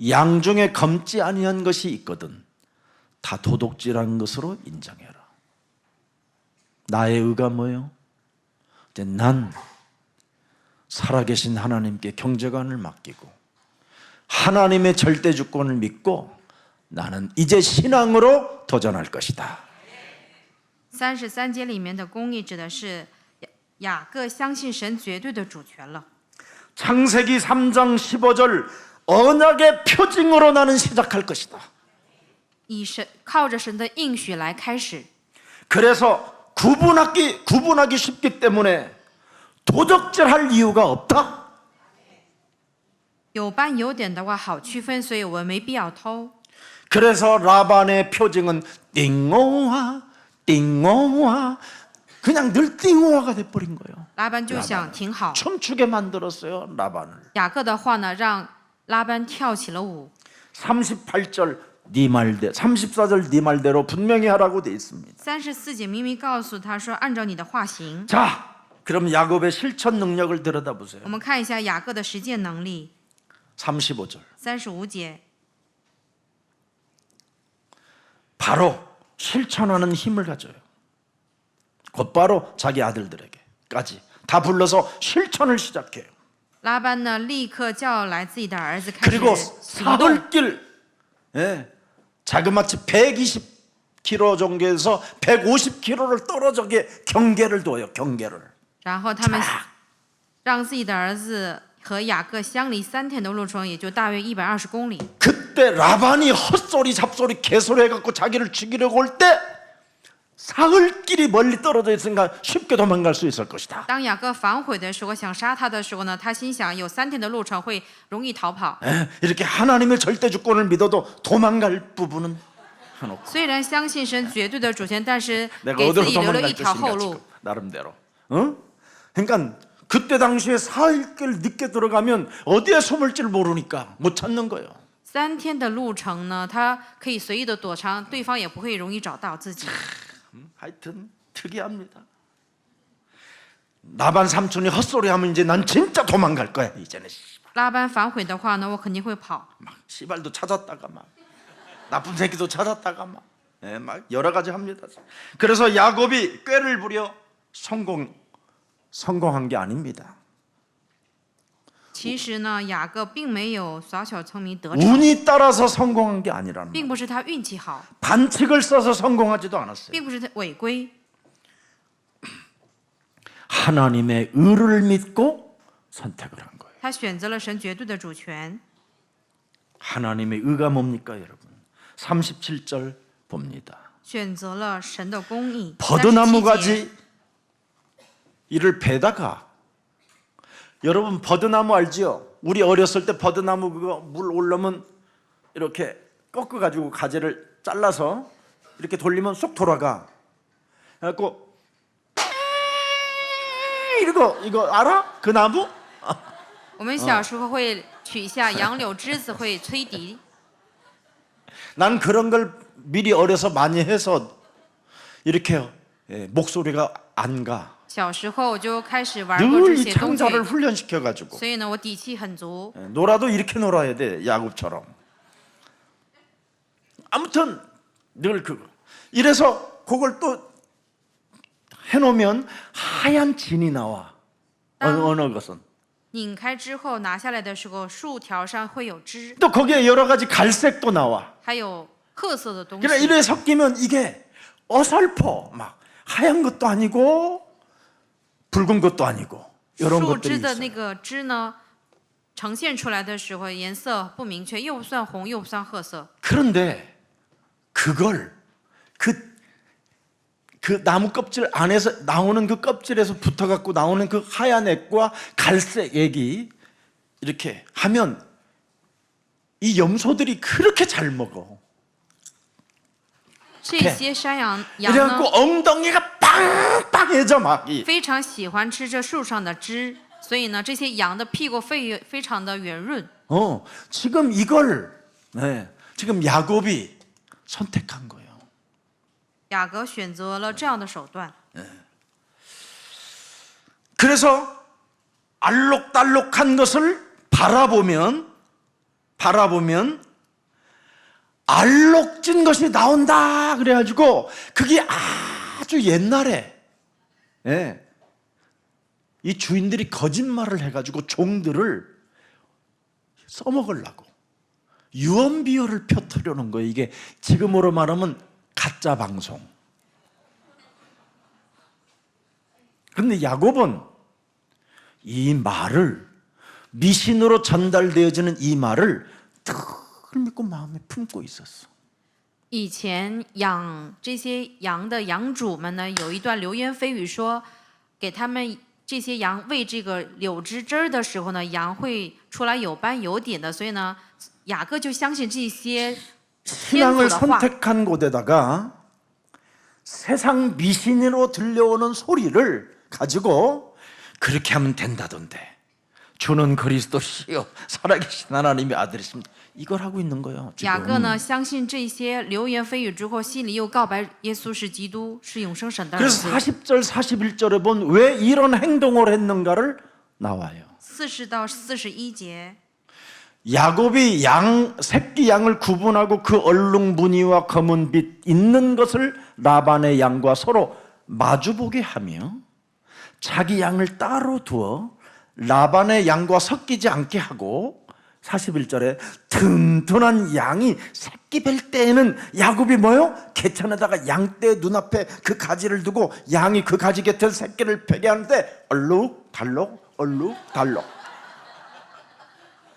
양 중에 검지 아니한 것이 있거든 다 도둑질한 것으로 인정해라. 나의 의가 뭐예요? 이제 난 살아계신 하나님께 경제관을 맡기고 하나님의 절대 주권을 믿고 나는 이제 신앙으로 도전할 것이다. 33节里面的公义指的是雅各相信神绝对的主权了。 창세기 3장 15절 언약의 표징으로 나는 시작할 것이다. 靠着神的应许来开始。 그래서 구분하기 쉽기 때문에 도적질할 이유가 없다. 有斑有点的话好区分，所以我们没必要偷。 그래서 라반의 표징은 띵오와 띵오와 그냥 늘 띵오와가 돼버린 거예요. 拉班就想挺好， 춤추게 만들었어요. 라반을. 雅各的话呢，让拉班跳起了舞。 38절 네 말대 34절 네 말대로 분명히 하라고 돼 있습니다. 34节明明告诉他说，按照你的话行。 자, 그럼 야곱의 실천 능력을 들여다보세요. 我们看一下雅各的实践能力。 35절 35节， 바로 실천하는 힘을 가져요. 곧바로 자기 아들들에게까지 다 불러서 실천을 시작해요. 拉班呢立刻叫来自己的儿子开始 그리고 行动。 사흘길 자그마치 120km 정도에서 150km를 떨어져게 경계를 둬요. 경계를. 然后他们让自己的儿子和雅各相离3天的路程，也就大约120公里。 그때 라반이 헛소리 잡소리 개소리 해갖고 자기를 죽이려고 올 때 사흘길이 멀리 떨어져 있으니까 쉽게 도망갈 수 있을 것이다. 当雅各反悔的时候，想杀他的时候呢，他心想有3天的路程会容易逃跑。 이렇게 하나님의 절대 주권을 믿어도 도망갈 부분은 한없고 虽然相信神绝对的主权，但是 내가 给自 어디로 己留了 도망갈 一条后 것인가 路 지금 。 나름대로. 그러니까 그때 당시에 사흘길 늦게 들어가면 어디에 숨을지 모르니까 못 찾는 거예요. 3天的路程呢，他可以随意的躲藏，对方也不会容易找到自己。 하여튼 특이합니다. 라반 삼촌이 헛소리하면 이제 난 진짜 도망갈 거야 이제는. 拉班反悔的话呢，我肯定会跑。 막 씨발도 찾았다가 막 나쁜 새끼도 찾았다가 막 여러 가지 합니다. 그래서 야곱이 꾀를 부려 성공한 게 아닙니다. 其实呢，雅各并没有耍小聪明得逞， 운이 따라서 성공한 게 아니라는 并 거예요. 不是他运气好， 반칙을 써서 성공하지도 않았어요. 并不是他违规， 하나님의 의를 믿고 선택을 한 거예요. 他选择了神绝对的主权。 하나님의 의가 뭡니까 여러분? 37절 봅니다. 选择了神的公义。 버드나무 37节 가지 이를 베다가 여러분 버드나무 알지요? 우리 어렸을 때 버드나무 그거 물 올라면 이렇게 꺾어 가지고 가지를 잘라서 이렇게 돌리면 쏙 돌아가. 그래갖고 이거 알아? 그 나무? 我们小时候会取下杨柳枝子，会吹笛。 난 그런 걸 미리 어려서 많이 해서 이렇게 목소리가 안 가. 小时候我就开始玩过这 늘 이 些东西， 창자를 훈련시켜 가지고 所以呢，我底气很足。 놀아도 이렇게 놀아야 돼. 야곱처럼. 아무튼 늘 그거. 이래서 그걸 또 해놓으면 하얀 진이 나와. 어느 것은. 拧开之后拿下来的时候，树条上会有枝， 또 거기에 여러 가지 갈색도 나와. 还有褐色的东 그러니까 西。 이래 섞이면 이게 어설퍼. 막 하얀 것도 아니고 붉은 것도 아니고 이런 树 것들이 枝的 있어요. 那个枝呢，呈现出来的时候颜色不明确，又不算红，又不算褐色。 그런데 그걸 그 나무 껍질 안에서 나오는 그 껍질에서 붙어갖고 나오는 그 하얀 액과 갈색 액이 이렇게 하면 이 염소들이 그렇게 잘 먹어. 这些山羊呢 그래갖고 엉덩이가 빵빵해져 막. 非常喜欢吃这树上的枝，所以呢，这些羊的屁股非常的圆润。 지금 이걸 지금 야곱이 선택한 거예요. 雅各选择了这样的手段， 그래서 알록달록한 것을 바라보면 알록진 것이 나온다 그래가지고 그게 아주 옛날에 이 주인들이 거짓말을 해가지고 종들을 써먹으려고 유언비어를 펴뜨려는 거예요. 이게 지금으로 말하면 가짜 방송. 그런데 야곱은 이 말을 미신으로 전달되어지는 이 말을 늘 믿고 마음에 품고 있었어. 以前养这些羊的羊主们呢，有一段流言蜚语说，给他们这些羊喂这个柳枝汁儿的时候呢，羊会出来有斑有点的，所以呢，雅各就相信这些天父 신앙을 的话。 선택한 곳에다가 세상 미신으로 들려오는 소리를 가지고 그렇게 하면 된다던데. 주는 그리스도시요 살아계신 하나님의 아들이십니다. 이걸 하고 있는 거예요. 雅各 지금. 呢，相信这些流言蜚语之后，心里又告白耶稣是基督，是永生神的儿 그래서 子。 40절 41절에 본 왜 이런 행동을 했는가를 나와요. 40到41节， 야곱이 새끼 양을 구분하고 그 얼룩 무늬와 검은 빛 있는 것을 라반의 양과 서로 마주보게 하며 자기 양을 따로 두어 라반의 양과 섞이지 않게 하고 41절에 튼튼한 양이 새끼 뵐 때에는 야곱이 뭐요? 개천에다가 양떼 눈앞에 그 가지를 두고 양이 그 가지 곁에 새끼를 베게 하는데 얼룩달룩 얼룩달룩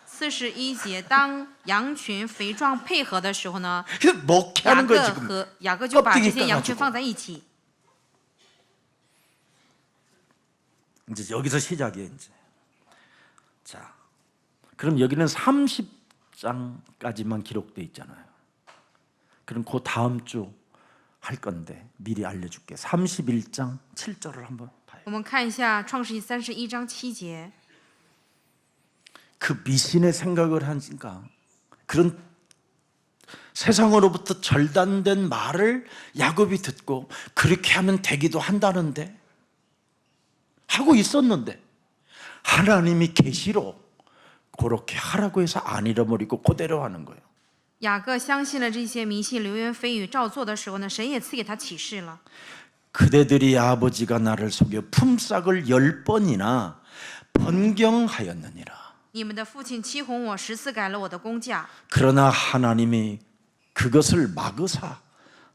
41节，当羊群肥壮配合的时候呢， 그래서 먹게 雅 하는 各 거예요 지금. 和雅各就把这 껍데기 些羊群 까가지고. 放在一起。 이제 여기서 시작이에요 이제. 자, 그럼 여기는 30장까지만 기록돼 있잖아요. 그럼 그 다음 주 할 건데 미리 알려줄게. 31장 7절을 한번 봐요. 我们看一下创世记31章7节， 그 미신의 생각을 하니까 그런 세상으로부터 절단된 말을 야곱이 듣고 그렇게 하면 되기도 한다는데 하고 있었는데 하나님이 계시로 그렇게 하라고 해서 안 잃어버리고 그대로 하는 거예요. 雅各相信了这些迷信流言蜚语，照做的时候呢，神也赐给他启示了。 그대들이 아버지가 나를 속여 품삯을 10번이나 변경하였느니라. 你们的父亲欺哄我14改了我的工价， 그러나 하나님이 그것을 막으사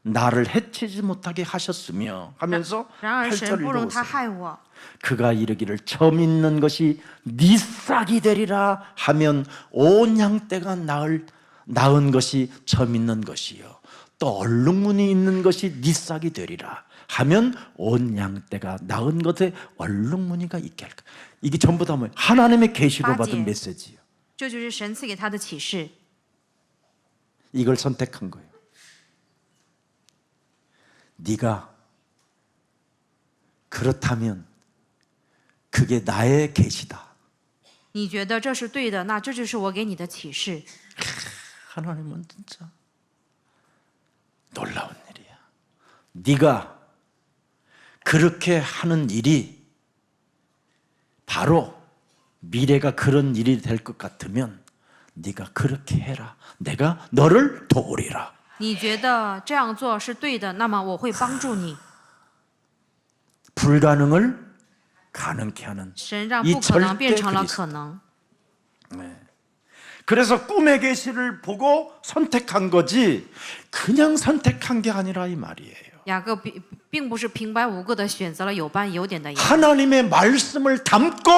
나를 해치지 못하게 하셨으며 하면서 然而神 8절을 不容他 읽어보세요. 害我。 그가 이르기를 점 있는 것이 네 싹이 되리라 하면 온 양떼가 낳은 것이 점 있는 것이요 또 얼룩무늬 있는 것이 네 싹이 되리라 하면 온 양떼가 낳은 것에 얼룩무늬가 있게 할까. 이게 전부 다 뭐예요? 하나님의 계시로 받은 메시지예요. 这就是神赐给他的启示。 이걸 선택한 거예요. 네가 그렇다면 그게 나의 계시다. 你觉得这是对的，那这就是我给你的启示。 하나님은 진짜 놀라운 일이야. 네가 그렇게 하는 일이 바로 미래가 그런 일이 될 것 같으면 네가 그렇게 해라. 내가 너를 도우리라. 你觉得这样做是对的，那么我会帮助你。 불가능을 가능케 하는 神让 이 不可能 절대 变成了 그리스도. 可能。 그래서 꿈의 계시를 보고 선택한 거지 그냥 선택한 게 아니라 이 말이에요. 雅各并不是平白无故的选择了有斑有点的羊， 하나님의 말씀을 담고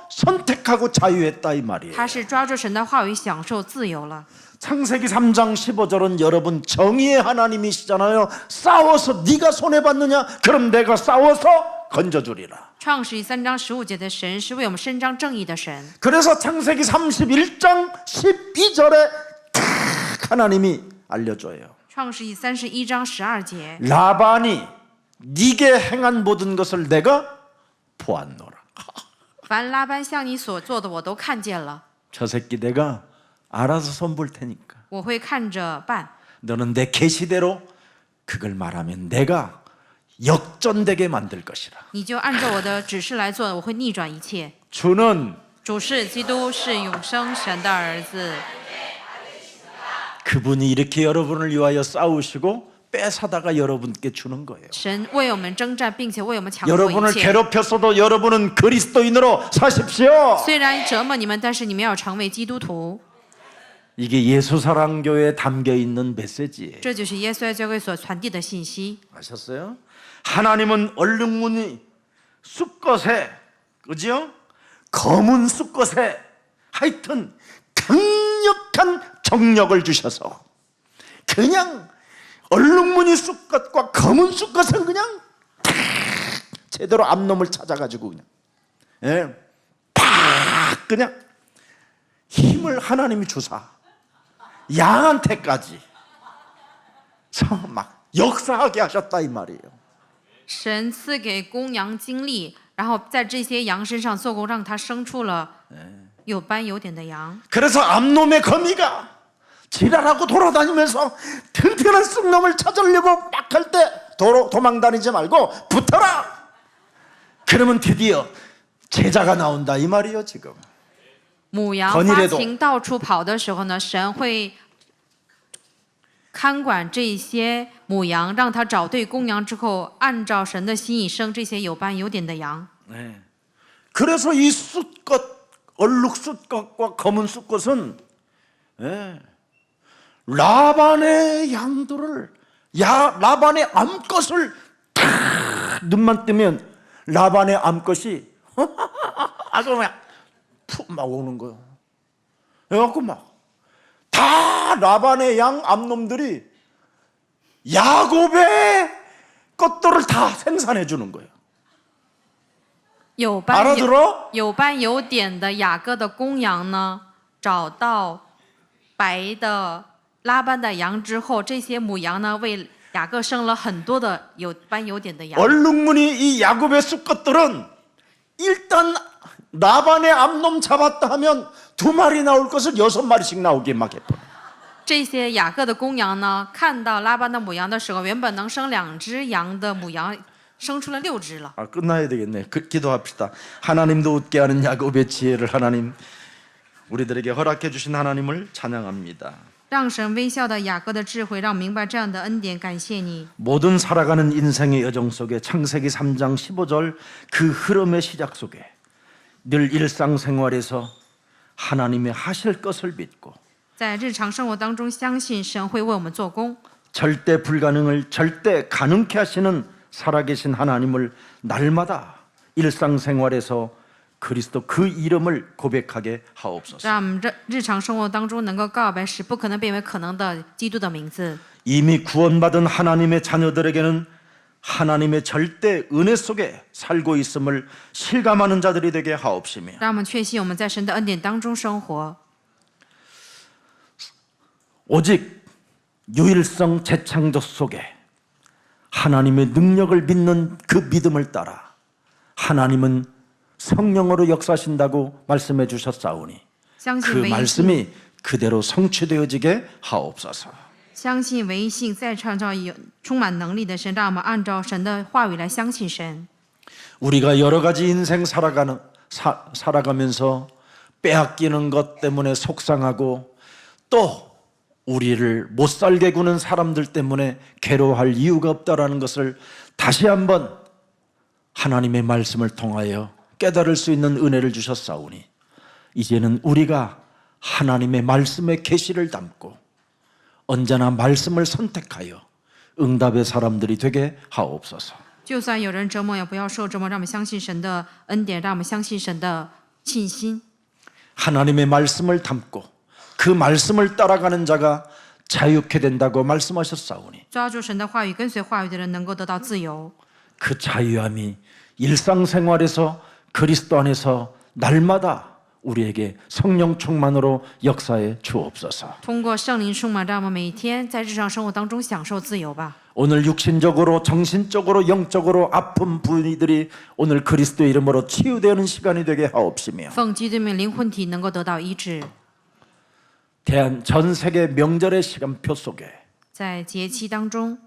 선택하고 자유했다 이 말이에요. 他是抓住神的话语享受自由了。 창세기 3장 15절은 여러분 정의의 하나님이시잖아요. 싸워서 네가 손해받느냐? 그럼 내가 싸워서 건져주리라. 创世记3章15节的神是为我们伸张正义的神， 그래서 창세기 31장 12절에 하나님이 알려줘요. 创世记31章12节， 라반이 네게 행한 모든 것을 내가 보았노라. 凡拉班向你所做的，我都看见了， 저 새끼 내가 알아서 손볼 테니까 我会看着办。 너는 내 계시대로 그걸 말하면 내가 역전되게 만들 것이라. 你就按照我的指示来做，我会逆转一切。 주는 主是基督，是永生神的儿子。 그분이 이렇게 여러분을 위하여 싸우시고 뺏어다가 여러분께 주는 거예요. 神为我们征战，并且为我们抢夺 여러분을 一切。 괴롭혔어도 여러분은 그리스도인으로 사십시오. 虽然折磨你们，但是你们要成为基督徒。 이게 예수사랑교회에 담겨 있는 메시지예요. 这就是耶稣爱教会所传递的信息。 아셨어요? 하나님은 얼룩무늬 쑥것에 그죠? 검은 쑥것에 하여튼 강력한 정력을 주셔서 그냥 얼룩무늬 쑥갓과 검은 쑥갓은 그냥 탁 제대로 암놈을 찾아가지고 그냥 팍 그냥 힘을 하나님이 주사 양한테까지 막 역사하게 하셨다 이 말이에요. 神赐给公羊精力，然后在这些羊身上做工，让它生出了有斑有点的羊。 그래서 암놈의 거미가 지랄하고 돌아다니면서 튼튼한 쑥놈을 찾으려고 막 할 때 도망다니지 말고 붙어라. 그러면 드디어 제자가 나온다 이 말이에요 지금. 母羊 건일에도 发情到处跑的时候呢，神会看管这些母羊，让它找对公羊之后，按照神的心意生这些有斑有点的羊。 그래서 이 쑥갓 얼룩 쑥갓과 검은 쑥갓은 라반의 양들을 라반의 암컷을 탁 눈만 뜨면 라반의 암컷이 아주 그냥 푹 막 오는 거예요. 그래갖고 막 다 라반의 양 암놈들이 야곱의 것들을 다 생산해 주는 거예요. 有斑 알아들어? 有斑有点的雅各的公羊呢，找到白的拉班的羊之后，这些母羊呢为雅各生了很多的有斑有点的羊。 얼룩무늬 이 야곱의 쑥것들은 일단 라반의 암놈 잡았다 하면 2마리 나올 것을 6마리씩 나오게 막 해버려. 这些雅各的公羊呢，看到拉班的母羊的时候，原本能生2只羊的母羊，生出了6只了。 끝나야 되겠네. 기도합시다. 하나님도 웃게 하는 야곱의 지혜를 하나님 우리들에게 허락해 주신 하나님을 찬양합니다. 让神微笑的雅各的智慧，让明白这样的恩典，感谢你。 모든 살아가는 인생의 여정 속에 창세기 3장 15절 그 흐름의 시작 속에 늘 일상생활에서 하나님의 하실 것을 믿고 在日常生活当中，相信神会为我们做工， 절대 불가능을 절대 가능케 하시는 살아계신 하나님을 날마다 일상생활에서 그리스도 그 이름을 고백하게 하옵소서. 让我们日常生活当中能够告白使不可能变为可能的基督的名字。 이미 구원받은 하나님의 자녀들에게는 하나님의 절대 은혜 속에 살고 있음을 실감하는 자들이 되게 하옵시며 让我们确信我们在神的恩典当中生活， 오직 유일성 재창조 속에 하나님의 능력을 믿는 그 믿음을 따라 하나님은 성령으로 역사하신다고 말씀해 주셨사오니 相 그 信唯一信， 말씀이 그대로 성취되어지게 하옵소서. 相信唯一信，再创造有充满能力的神，让我们按照神的话语来相信神。 우리가 여러 가지 인생 살아가면서 빼앗기는 것 때문에 속상하고 또 우리를 못 살게 구는 사람들 때문에 괴로워할 이유가 없다라는 것을 다시 한번 하나님의 말씀을 통하여 깨달을 수 있는 은혜를 주셨사오니 이제는 우리가 하나님의 말씀의 계시를 담고 언제나 말씀을 선택하여 응답의 사람들이 되게 하옵소서. 就算有人折磨，也不要受折磨，让我们相信神的恩典，让我们相信神的信心。 하나님의 말씀을 담고 그 말씀을 따라가는 자가 자유케 된다고 말씀하셨사오니 抓住神的话语，跟随话语的人能够得到自由。 그 자유함이 일상생활에서 그리스도 안에서 날마다 우리에게 성령 충만으로 역사해 주옵소서. 通过圣灵充满，让我们每一天在日常生活当中享受自由吧。 오늘 육신적으로 정신적으로 영적으로 아픈 부위들이 오늘 그리스도의 이름으로 치유되는 시간이 되게 하옵시며 奉基督名，灵魂体能够得到医治。 대한 전 세계 명절의 시간표 속에 在节期当中，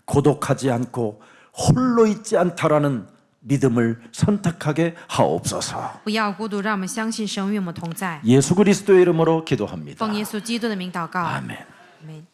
고독하지 않고 홀로 있지 않다라는 믿음을 선택하게 하옵소서. 不要孤独，让我们相信神与我们同在。 예수 그리스도의 이름으로 기도합니다. 奉耶稣基督的名祷告。 아멘. 阿门。